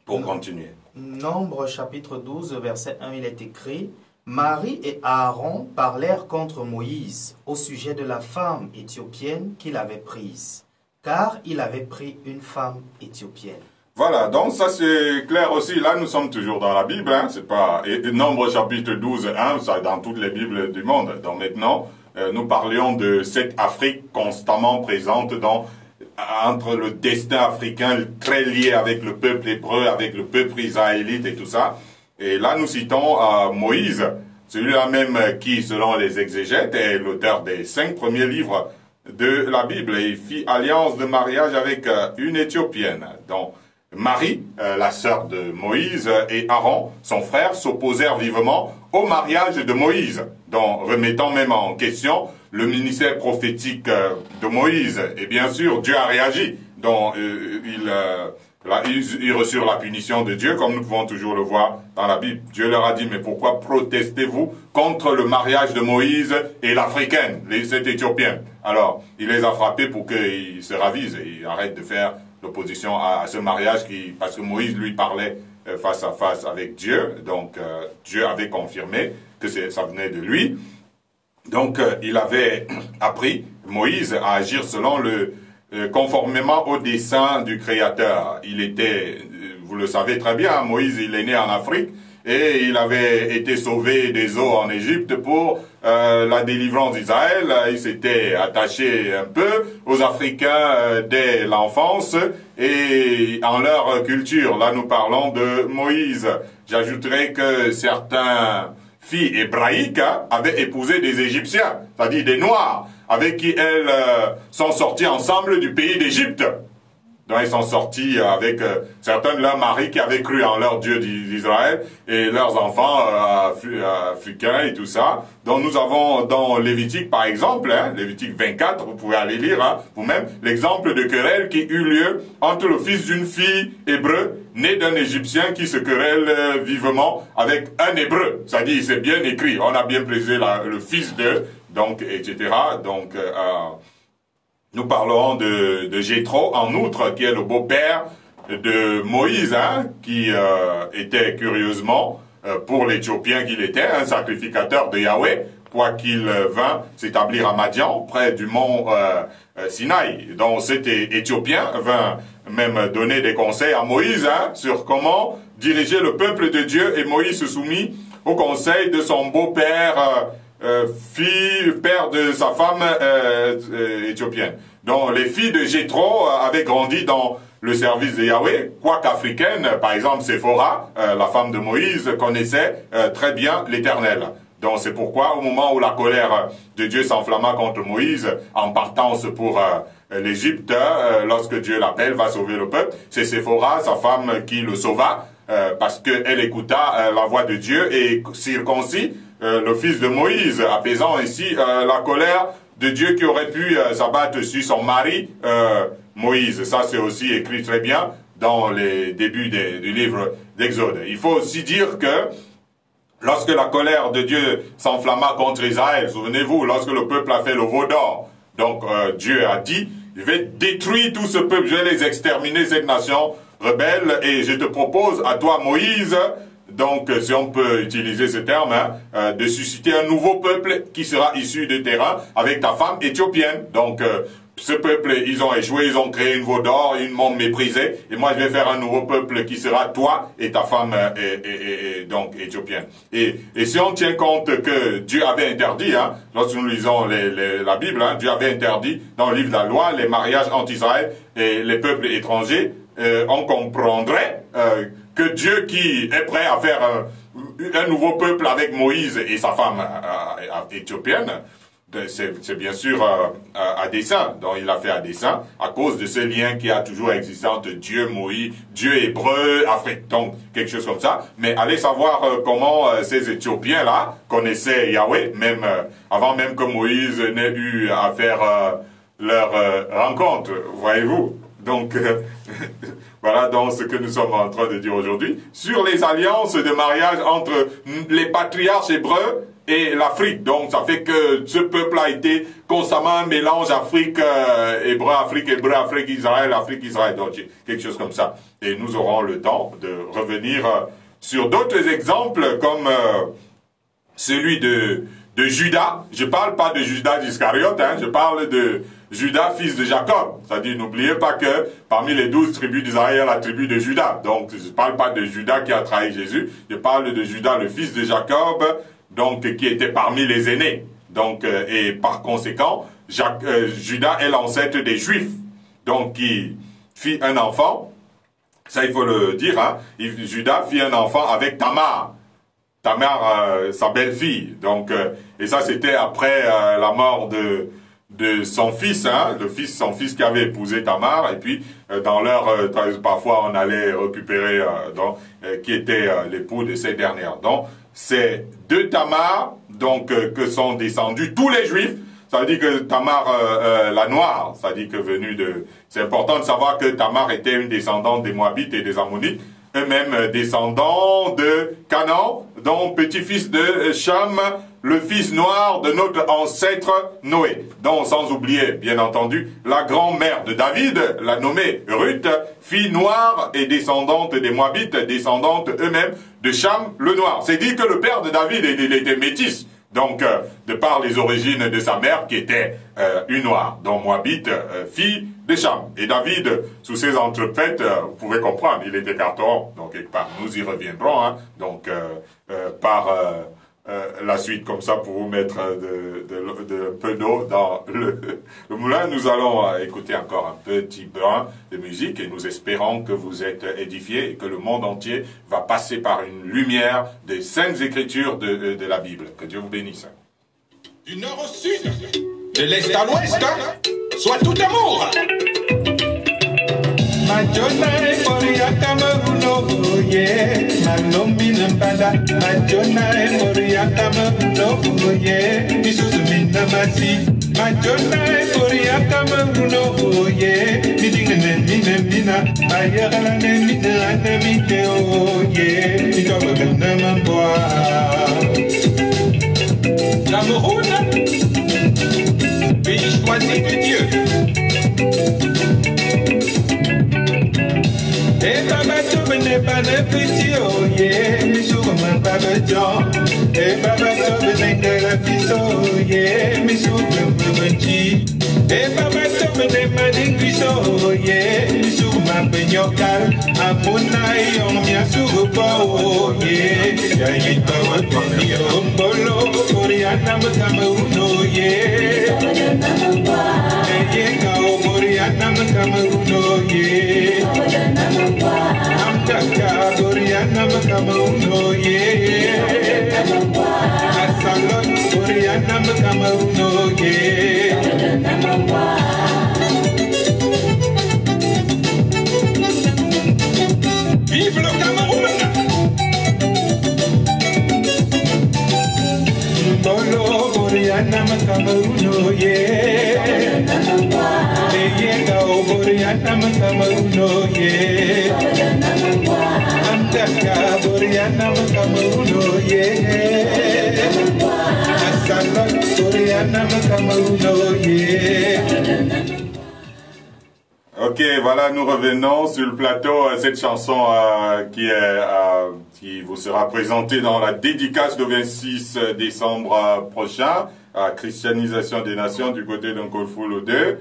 pour continuer. Nombre chapitre 12, verset 1, il est écrit: Marie et Aaron parlèrent contre Moïse au sujet de la femme éthiopienne qu'il avait prise, car il avait pris une femme éthiopienne. Voilà, donc ça c'est clair aussi. Là, nous sommes toujours dans la Bible, hein, c'est pas Nombre chapitre 12, 1, ça dans toutes les Bibles du monde. Donc maintenant, nous parlions de cette Afrique constamment présente entre le destin africain très lié avec le peuple hébreu, avec le peuple israélite et tout ça. Et là, nous citons Moïse, celui-là même qui, selon les exégètes, est l'auteur des 5 premiers livres de la Bible. Et il fit alliance de mariage avec une Éthiopienne. Donc, Marie, la sœur de Moïse, et Aaron, son frère, s'opposèrent vivement au mariage de Moïse, donc remettant même en question le ministère prophétique de Moïse. Et bien sûr, Dieu a réagi. Donc, ils reçurent la punition de Dieu, comme nous pouvons toujours le voir dans la Bible. Dieu leur a dit, mais pourquoi protestez-vous contre le mariage de Moïse et l'Africaine, cette Éthiopienne? Alors, il les a frappés pour qu'ils se ravisent et ils arrêtent de faire l'opposition à ce mariage parce que Moïse lui parlait face à face avec Dieu. Donc, Dieu avait confirmé que ça venait de lui. Donc, il avait appris, Moïse, à agir selon conformément au dessein du Créateur. Il était, vous le savez très bien, Moïse, il est né en Afrique et il avait été sauvé des eaux en Égypte pour la délivrance d'Israël. Il s'était attaché un peu aux Africains dès l'enfance et en leur culture. Là, nous parlons de Moïse. J'ajouterai que certains filles hébraïques avaient épousé des Égyptiens, c'est-à-dire des Noirs, avec qui elles sont sorties ensemble du pays d'Égypte. Donc ils sont sortis avec certains de leurs maris qui avaient cru en leur Dieu d'Israël et leurs enfants africains et tout ça. Donc nous avons dans Lévitique par exemple, Lévitique 24, vous pouvez aller lire vous-même, l'exemple de querelle qui eut lieu entre le fils d'une fille hébreu né d'un Égyptien qui se querelle vivement avec un Hébreu. C'est-à-dire c'est bien écrit, on a bien précisé le fils de, donc etc. Donc nous parlerons de Jéthro, en outre, qui est le beau-père de Moïse, qui était curieusement, pour l'Éthiopien qu'il était, un sacrificateur de Yahweh, quoiqu'il vint s'établir à Madian, près du mont Sinaï. Donc cet Éthiopien vint même donner des conseils à Moïse sur comment diriger le peuple de Dieu, et Moïse se soumit au conseil de son beau-père, père de sa femme éthiopienne. Donc les filles de Jéthro avaient grandi dans le service de Yahweh, quoique africaine, par exemple Séphora, la femme de Moïse, connaissait très bien l'Éternel. Donc c'est pourquoi au moment où la colère de Dieu s'enflamma contre Moïse, en partance pour l'Égypte, lorsque Dieu l'appelle, va sauver le peuple, c'est Séphora, sa femme, qui le sauva, parce qu'elle écouta la voix de Dieu et circoncis le fils de Moïse, apaisant ainsi la colère de Dieu qui aurait pu s'abattre sur son mari Moïse. Ça c'est aussi écrit très bien dans les débuts du livre d'Exode. Il faut aussi dire que lorsque la colère de Dieu s'enflamma contre Israël, souvenez-vous, lorsque le peuple a fait le veau d'or, donc Dieu a dit, je vais détruire tout ce peuple, je vais les exterminer, cette nation rebelle, et je te propose à toi Moïse, donc si on peut utiliser ce terme, de susciter un nouveau peuple qui sera issu de terrain avec ta femme éthiopienne. Donc ce peuple, ils ont échoué, ils ont créé une veau d'or, ils m'ont méprisé, et moi je vais faire un nouveau peuple qui sera toi et ta femme donc éthiopienne. Et si on tient compte que Dieu avait interdit, lorsque nous lisons la Bible, Dieu avait interdit dans le livre de la loi les mariages entre Israël et les peuples étrangers, on comprendrait que Dieu qui est prêt à faire un nouveau peuple avec Moïse et sa femme éthiopienne, c'est bien sûr à dessein. Donc il a fait à dessein à cause de ce lien qui a toujours existé entre Dieu, Moïse, Dieu hébreu, Afrique, donc quelque chose comme ça. Mais allez savoir comment ces Éthiopiens-là connaissaient Yahweh, même avant même que Moïse n'ait eu à faire leur rencontre, voyez-vous. Donc voilà donc ce que nous sommes en train de dire aujourd'hui sur les alliances de mariage entre les patriarches hébreux et l'Afrique. Donc ça fait que ce peuple a été constamment un mélange Afrique, hébreu, Afrique, Israël, Afrique, Israël. Donc quelque chose comme ça. Et nous aurons le temps de revenir sur d'autres exemples comme celui de Judas. Je ne parle pas de Judas d'Iscariote, hein, je parle de Judas, fils de Jacob. C'est-à-dire, n'oubliez pas que parmi les 12 tribus d'Israël, il y a la tribu de Judas. Donc, je ne parle pas de Judas qui a trahi Jésus, je parle de Judas, le fils de Jacob, donc qui était parmi les aînés. Donc, et par conséquent, Judas est l'ancêtre des Juifs. Donc, qui fit un enfant, ça il faut le dire, hein, Judas fit un enfant avec Tamar. Tamar, sa belle-fille. Donc, et ça c'était après la mort de son fils, hein, son fils qui avait épousé Tamar, et puis dans leur, parfois on allait récupérer qui était l'époux de cette dernière. Donc, c'est de Tamar donc que sont descendus tous les Juifs. Ça veut dire que Tamar, la noire, ça veut dire que venue de... C'est important de savoir que Tamar était une descendante des Moabites et des Ammonites, eux-mêmes descendants de Canaan, donc petit-fils de Cham, le fils noir de notre ancêtre Noé. Donc, sans oublier, bien entendu, la grand-mère de David, la nommée Ruth, fille noire et descendante des Moabites, descendante eux-mêmes de Cham le noir. C'est dit que le père de David, il était métis. Donc, de par les origines de sa mère qui était une noire, donc Moabite, fille de Cham. Et David, sous ses entrefaites, vous pouvez comprendre, il était carton. Donc, quelque part, nous y reviendrons. Hein, donc, par la suite, comme ça, pour vous mettre un peu d'eau dans le moulin, nous allons écouter encore un petit brin de musique et nous espérons que vous êtes édifiés et que le monde entier va passer par une lumière des saintes écritures de la Bible. Que Dieu vous bénisse. Du nord au sud, de l'est à l'ouest, soit tout amour. Majona e moria Cameruno, yeah. Malomina bada. Majona e moria Cameruno, yeah. Misusu mina masi. Majona e moria Cameruno, yeah. Midinga mina. Ayara la ne mina anemite, oh yeah. Mitoba gana mamboa. Cameroun, pays choisi de Dieu. Et Baba Tobe n'est pas un petit, oh yeah, mais sur ma Baba John. Et Baba Tobe n'est que la fille, oh yeah, mais sur le petit. Et Baba Tobe n'est pas un cuisson, oh yeah, mais sur ma peignocal. À mon aïe, on vient sur le bord, oh yeah. Y'a y pas un petit, oh bolo, Oriana me Cameroun, oh yeah. Et y'a kao, Oriana me Cameroun, oh yeah. Amtaka Oriana Makamuno ye Asalon Oriana Makamuno ye Vive le Cameroun! Bolo Oriana Makamuno ye Yega Oriana Makamuno ye Amtaka Oriana Makamuno ye Asalon Oriana Makamuno ye. Ok, voilà, nous revenons sur le plateau. Cette chanson qui vous sera présentée dans la dédicace du 26 décembre prochain, à Christianisation des Nations du côté d'Uncle Fulo 2.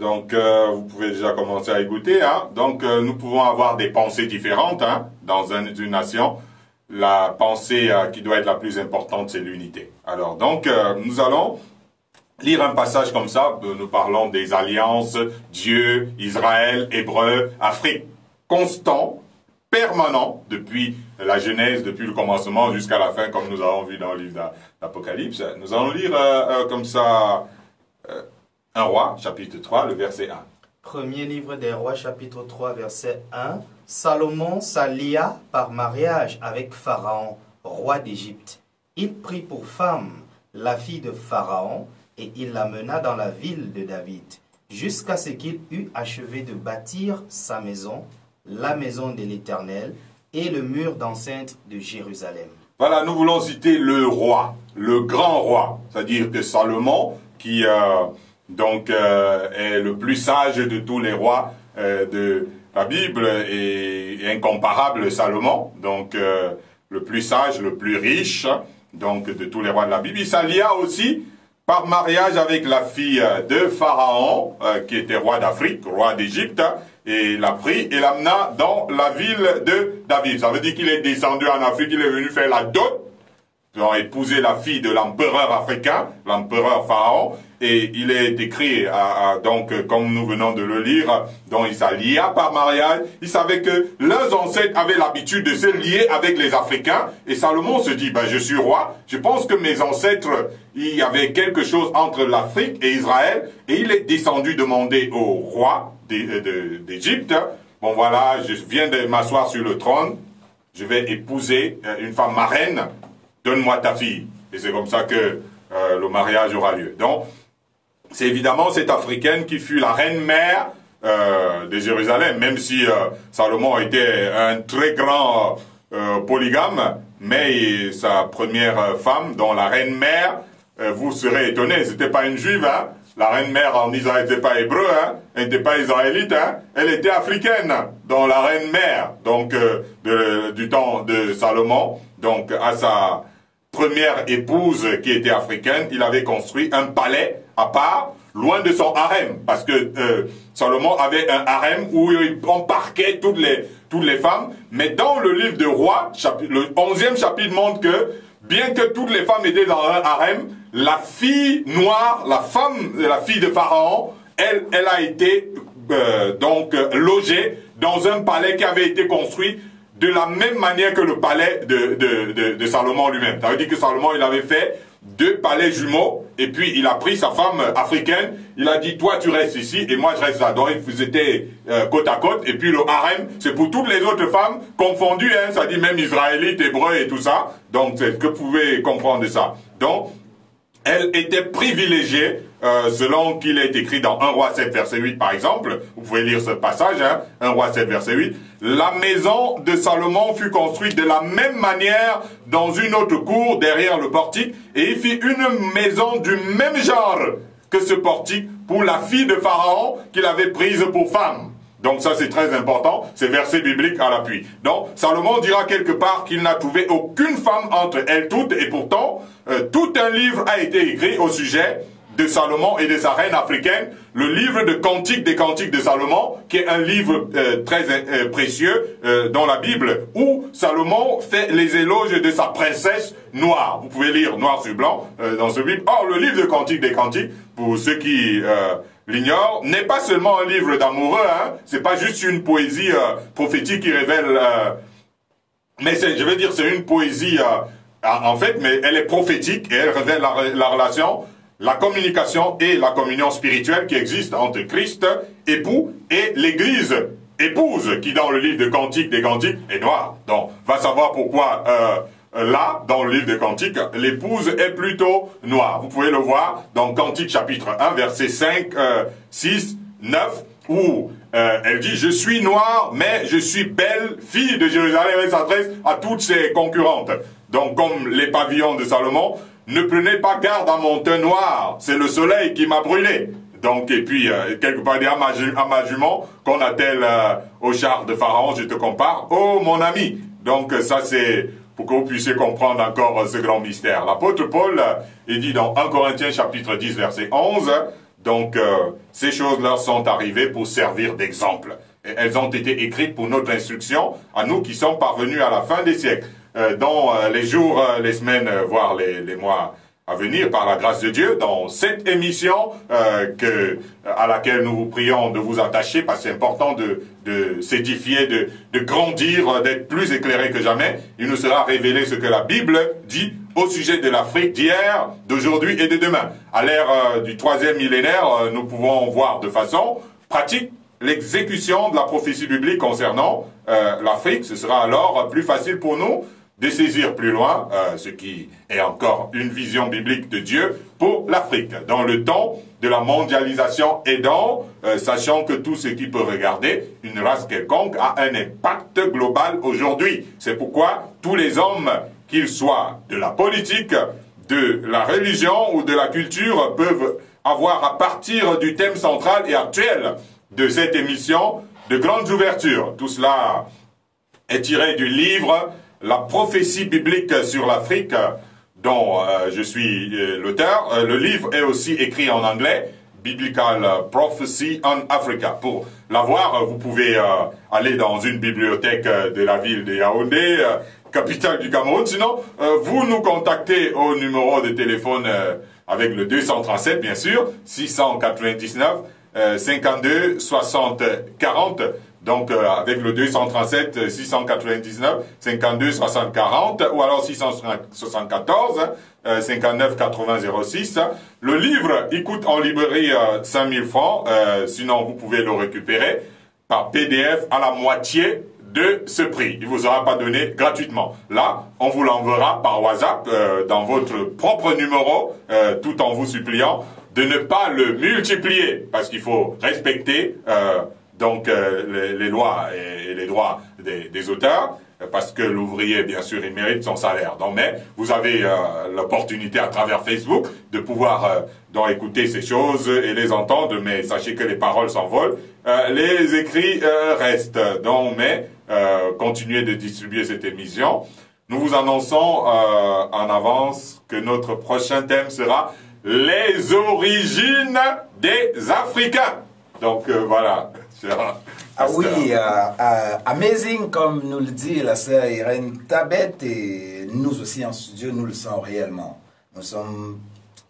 Donc, vous pouvez déjà commencer à écouter. Hein. Donc, nous pouvons avoir des pensées différentes hein, dans une nation. La pensée qui doit être la plus importante, c'est l'unité. Alors, donc, nous allons lire un passage comme ça. Nous parlons des alliances Dieu, Israël, Hébreu, Afrique. Constant, permanent, depuis la Genèse, depuis le commencement jusqu'à la fin, comme nous avons vu dans le livre d'Apocalypse. Nous allons lire comme ça... 1 Roi, chapitre 3, le verset 1. Premier livre des Rois, chapitre 3, verset 1. Salomon s'allia par mariage avec Pharaon, roi d'Égypte. Il prit pour femme la fille de Pharaon et il la mena dans la ville de David, jusqu'à ce qu'il eût achevé de bâtir sa maison, la maison de l'Éternel et le mur d'enceinte de Jérusalem. Voilà, nous voulons citer le roi, le grand roi, c'est-à-dire que Salomon, qui... est le plus sage de tous les rois de la Bible et incomparable Salomon, donc le plus sage, le plus riche, donc de tous les rois de la Bible. Il s'allia aussi par mariage avec la fille de Pharaon, qui était roi d'Afrique, roi d'Égypte, et l'a pris et l'amena dans la ville de David. Ça veut dire qu'il est descendu en Afrique, il est venu faire la dot, ont épousé la fille de l'empereur africain, l'empereur Pharaon, et il est écrit, donc comme nous venons de le lire, donc il s'allia par mariage. Il savait que leurs ancêtres avaient l'habitude de se lier avec les Africains, et Salomon se dit, ben, je suis roi, je pense que mes ancêtres, il y avait quelque chose entre l'Afrique et Israël, et il est descendu demander au roi d'Égypte, bon voilà, je viens de m'asseoir sur le trône, je vais épouser une femme marraine, donne-moi ta fille. Et c'est comme ça que le mariage aura lieu. Donc, c'est évidemment cette Africaine qui fut la reine-mère de Jérusalem, même si Salomon était un très grand polygame, mais sa première femme, dont la reine-mère, vous serez étonnés, c'était pas une juive, hein. La reine-mère en Israël n'était pas hébreu, hein. Elle n'était pas israélite, hein. Elle était africaine, dont la reine-mère, donc du temps de Salomon, donc à sa première épouse qui était africaine, il avait construit un palais à part, loin de son harem, parce que Salomon avait un harem où on parquait toutes les femmes, mais dans le livre de Rois, le 11e chapitre montre que, bien que toutes les femmes étaient dans un harem, la fille noire, la fille de Pharaon, elle a été donc logée dans un palais qui avait été construit de la même manière que le palais de Salomon lui-même. Ça veut dire que Salomon, il avait fait 2 palais jumeaux, et puis il a pris sa femme africaine, il a dit, toi tu restes ici, et moi je reste là. Donc ils étaient côte à côte, et puis le harem, c'est pour toutes les autres femmes, confondues, hein, ça dit même israélites, hébreux et tout ça. Donc c'est ce que vous pouvez comprendre de ça. Donc, elle était privilégiée, selon qu'il est écrit dans 1 Roi 7, verset 8, par exemple. Vous pouvez lire ce passage, hein, 1 Roi 7, verset 8. La maison de Salomon fut construite de la même manière dans une autre cour derrière le portique, et il fit une maison du même genre que ce portique pour la fille de Pharaon qu'il avait prise pour femme. Donc ça c'est très important, c'est verset biblique à l'appui. Donc Salomon dira quelque part qu'il n'a trouvé aucune femme entre elles toutes, et pourtant tout un livre a été écrit au sujet de Salomon et de sa reine africaine, le livre de Cantiques des Cantiques de Salomon, qui est un livre très précieux dans la Bible, où Salomon fait les éloges de sa princesse noire. Vous pouvez lire noir sur blanc dans ce livre. Or, le livre de Cantiques des Cantiques, pour ceux qui l'ignorent, n'est pas seulement un livre d'amoureux, hein. C'est pas juste une poésie prophétique qui révèle... mais je veux dire, c'est une poésie, en fait, mais elle est prophétique, et elle révèle la relation, la communication et la communion spirituelle qui existe entre Christ, époux, et l'Église, épouse, qui dans le livre de Cantiques des Cantiques est noire. Donc, va savoir pourquoi là, dans le livre de Cantiques, l'épouse est plutôt noire. Vous pouvez le voir dans Cantiques chapitre 1, versets 5, 6, 9, où elle dit « Je suis noire, mais je suis belle fille de Jérusalem ». Elle s'adresse à toutes ses concurrentes. Donc, comme les pavillons de Salomon, ne prenez pas garde à mon teint noir, c'est le soleil qui m'a brûlé. Donc, et puis, quelque part, à ma jument, qu'on attelle au char de Pharaon, je te compare, oh mon ami. Donc, ça c'est pour que vous puissiez comprendre encore ce grand mystère. L'apôtre Paul, il dit dans 1 Corinthiens chapitre 10, verset 11, donc, ces choses leur sont arrivées pour servir d'exemple. Elles ont été écrites pour notre instruction, à nous qui sommes parvenus à la fin des siècles. Dans les jours, les semaines, voire les mois à venir, par la grâce de Dieu, dans cette émission à laquelle nous vous prions de vous attacher, parce que c'est important de s'édifier, de grandir, d'être plus éclairé que jamais. Il nous sera révélé ce que la Bible dit au sujet de l'Afrique d'hier, d'aujourd'hui et de demain. À l'ère du 3e millénaire, nous pouvons voir de façon pratique l'exécution de la prophétie biblique concernant l'Afrique. Ce sera alors plus facile pour nous de saisir plus loin ce qui est encore une vision biblique de Dieu pour l'Afrique. Dans le temps de la mondialisation aidant, sachant que tout ce qui peut regarder une race quelconque a un impact global aujourd'hui. C'est pourquoi tous les hommes, qu'ils soient de la politique, de la religion ou de la culture, peuvent avoir à partir du thème central et actuel de cette émission de grandes ouvertures. Tout cela est tiré du livre La prophétie biblique sur l'Afrique, dont je suis l'auteur. Le livre est aussi écrit en anglais, Biblical Prophecy on Africa. Pour l'avoir, vous pouvez aller dans une bibliothèque de la ville de Yaoundé, capitale du Cameroun. Sinon, vous nous contactez au numéro de téléphone avec le 237, bien sûr, 699 52 60 40. Donc, avec le 237 699 52 60 40 ou alors 674 59 80 06. Le livre, il coûte en librairie 5000 francs. Sinon, vous pouvez le récupérer par PDF à la moitié de ce prix. Il vous sera pas donné gratuitement. Là, on vous l'enverra par WhatsApp dans votre propre numéro, tout en vous suppliant de ne pas le multiplier parce qu'il faut respecter donc les lois et les droits des auteurs, parce que l'ouvrier, bien sûr, il mérite son salaire. Donc, mais vous avez l'opportunité à travers Facebook de pouvoir donc écouter ces choses et les entendre, mais sachez que les paroles s'envolent, les écrits restent. Donc, mais continuez de distribuer cette émission. Nous vous annonçons en avance que notre prochain thème sera les origines des Africains. Donc voilà. Ah oui, amazing, comme nous le dit la sœur Irène Tabet, et nous aussi en studio, nous le sommes réellement. Nous sommes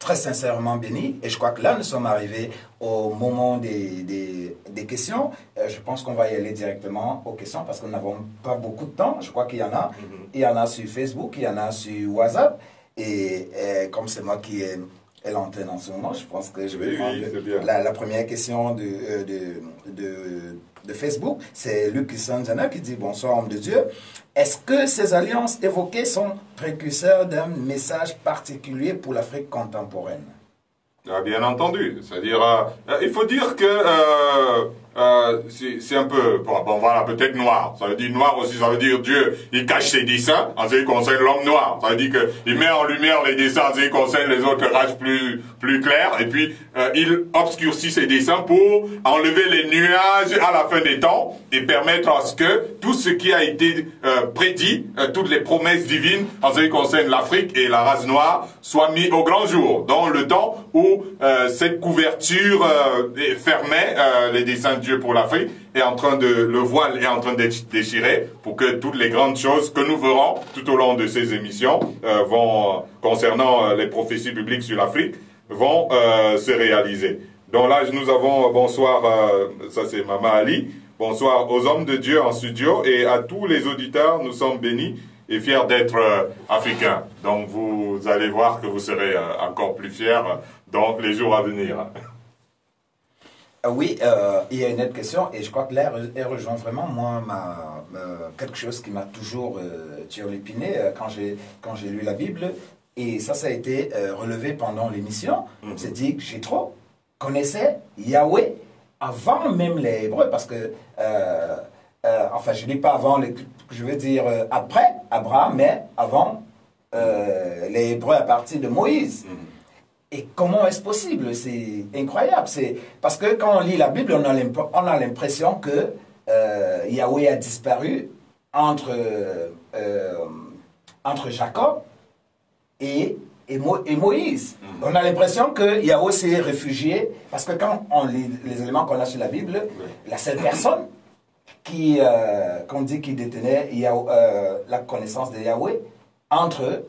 très sincèrement bénis, et je crois que là, nous sommes arrivés au moment des questions. Je pense qu'on va y aller directement aux questions, parce que nous n'avons pas beaucoup de temps. Je crois qu'il y en a. Il y en a sur Facebook, il y en a sur WhatsApp, et comme c'est moi qui ai l'antenne en ce moment, je pense que je vais prendre la première question de Facebook. C'est Luc Sanjana qui dit « Bonsoir, homme de Dieu. Est-ce que ces alliances évoquées sont précurseurs d'un message particulier pour l'Afrique contemporaine ?» Bien entendu. C'est-à-dire, il faut dire que c'est un peu, bon voilà, peut-être noir. Ça veut dire noir aussi, ça veut dire Dieu, il cache ses desseins en ce qui concerne l'homme noir. Ça veut dire qu'il met en lumière les desseins en ce qui concerne les autres races plus clairs, et puis il obscurcit ses desseins pour enlever les nuages à la fin des temps et permettre à ce que tout ce qui a été prédit, toutes les promesses divines en ce qui concerne l'Afrique et la race noire soient mis au grand jour. Dans le temps où cette couverture fermait les desseins de Dieu pour l'Afrique, est en train de, le voile est en train de déchirer pour que toutes les grandes choses que nous verrons tout au long de ces émissions concernant les prophéties bibliques sur l'Afrique vont se réaliser. Donc là, nous avons bonsoir, ça c'est Maman Ali, bonsoir aux hommes de Dieu en studio et à tous les auditeurs, nous sommes bénis et fiers d'être africains. Donc vous allez voir que vous serez encore plus fiers dans les jours à venir. Oui, il y a une autre question et je crois que là, elle rejoint vraiment moi quelque chose qui m'a toujours turlupiné quand j'ai lu la Bible. Et ça a été relevé pendant l'émission. On s'est dit que Jéthro connaissait Yahweh avant même les Hébreux, parce que, enfin, je ne dis pas avant, je veux dire après Abraham, mais avant les Hébreux à partir de Moïse. Et comment est-ce possible? C'est incroyable. C'est parce que quand on lit la Bible, on a l'impression que Yahweh a disparu entre Jacob et Moïse. On a l'impression que Yahweh s'est réfugié, parce que quand on lit les éléments qu'on a sur la Bible, la seule personne qu'on dit qui détenait la connaissance de Yahweh entre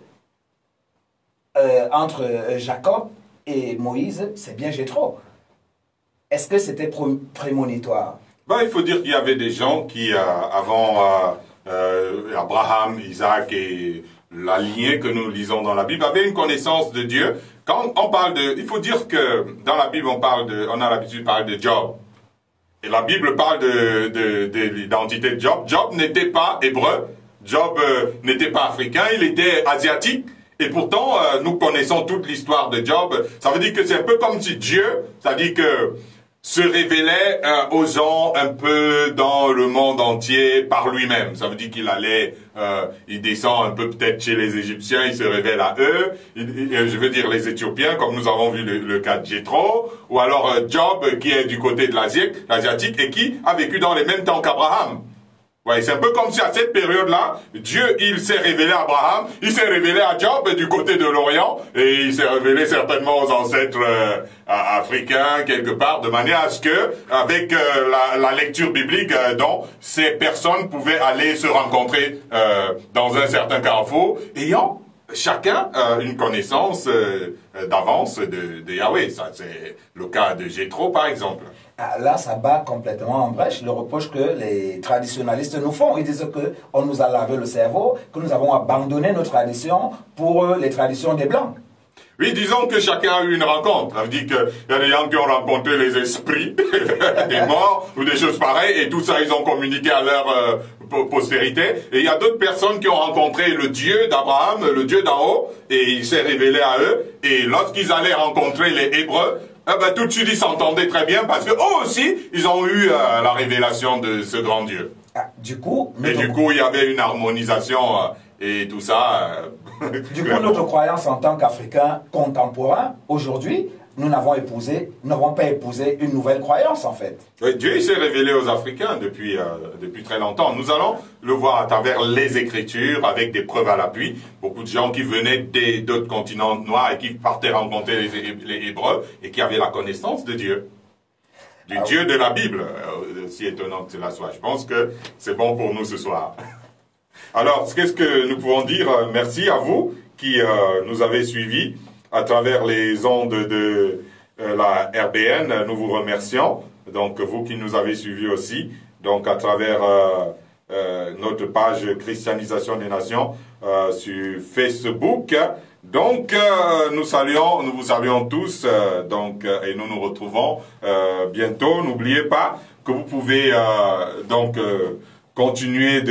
Jacob et Moïse, c'est bien Jéthro. Est-ce que c'était prémonitoire? Il faut dire qu'il y avait des gens qui, avant Abraham, Isaac et la lignée que nous lisons dans la Bible, avaient une connaissance de Dieu. Quand on parle il faut dire que dans la Bible, on a l'habitude de parler de Job. Et la Bible parle de l'identité de Job. Job n'était pas hébreu, Job n'était pas africain, il était asiatique. Et pourtant, nous connaissons toute l'histoire de Job. Ça veut dire que c'est un peu comme si Dieu, c'est-à-dire que se révélait aux gens un peu dans le monde entier par lui-même. Ça veut dire qu'il il descend un peu peut-être chez les Égyptiens, il se révèle à eux. Je veux dire les Éthiopiens, comme nous avons vu le cas de Jéthro, ou alors Job qui est du côté de l'Asiatique et qui a vécu dans les mêmes temps qu'Abraham. Ouais, c'est un peu comme si à cette période-là, Dieu, il s'est révélé à Abraham, il s'est révélé à Job du côté de l'Orient, et il s'est révélé certainement aux ancêtres africains quelque part, de manière à ce que, avec la lecture biblique, donc ces personnes pouvaient aller se rencontrer dans un certain carrefour, ayant chacun une connaissance d'avance de Yahweh. Ça, c'est le cas de Jéthro, par exemple. Là, ça bat complètement en brèche le reproche que les traditionalistes nous font. Ils disent qu'on nous a lavé le cerveau, que nous avons abandonné nos traditions pour les traditions des Blancs. Oui, disons que chacun a eu une rencontre. Ça veut dire qu'il y a des gens qui ont rencontré les esprits des morts ou des choses pareilles, et tout ça, ils ont communiqué à leur postérité. Et il y a d'autres personnes qui ont rencontré le Dieu d'Abraham, le Dieu d'en haut, et il s'est révélé à eux. Et lorsqu'ils allaient rencontrer les Hébreux, tout de suite, ils s'entendaient très bien parce que eux aussi, ils ont eu la révélation de ce grand Dieu. Du coup, il y avait une harmonisation et tout ça. Du coup, notre croyance en tant qu'Africains contemporains, aujourd'hui, nous n'avons pas épousé une nouvelle croyance, en fait. Oui, Dieu s'est révélé aux Africains depuis très longtemps. Nous allons le voir à travers les Écritures, avec des preuves à l'appui. Beaucoup de gens qui venaient d'autres continents noirs et qui partaient rencontrer les Hébreux et qui avaient la connaissance de Dieu. Du Dieu de la Bible, aussi étonnant que cela soit. Je pense que c'est bon pour nous ce soir. Alors, qu'est-ce que nous pouvons dire? Merci à vous qui nous avez suivis à travers les ondes de la RBN. Nous vous remercions. Donc, vous qui nous avez suivis aussi. Donc, à travers notre page Christianisation des Nations sur Facebook. Donc, nous vous saluons tous. Et nous nous retrouvons bientôt. N'oubliez pas que vous pouvez continuer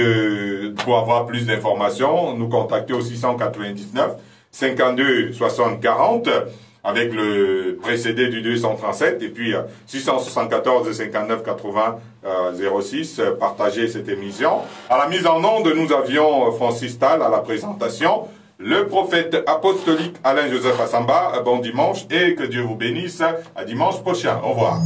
pour avoir plus d'informations, nous contacter au 699 52 60 40 avec le précédé du 237 et puis 674 59 80 06. Partagez cette émission. À la mise en onde, nous avions Francis Tal à la présentation, le prophète apostolique Alain-Joseph Assamba. Bon dimanche et que Dieu vous bénisse. À dimanche prochain. Au revoir.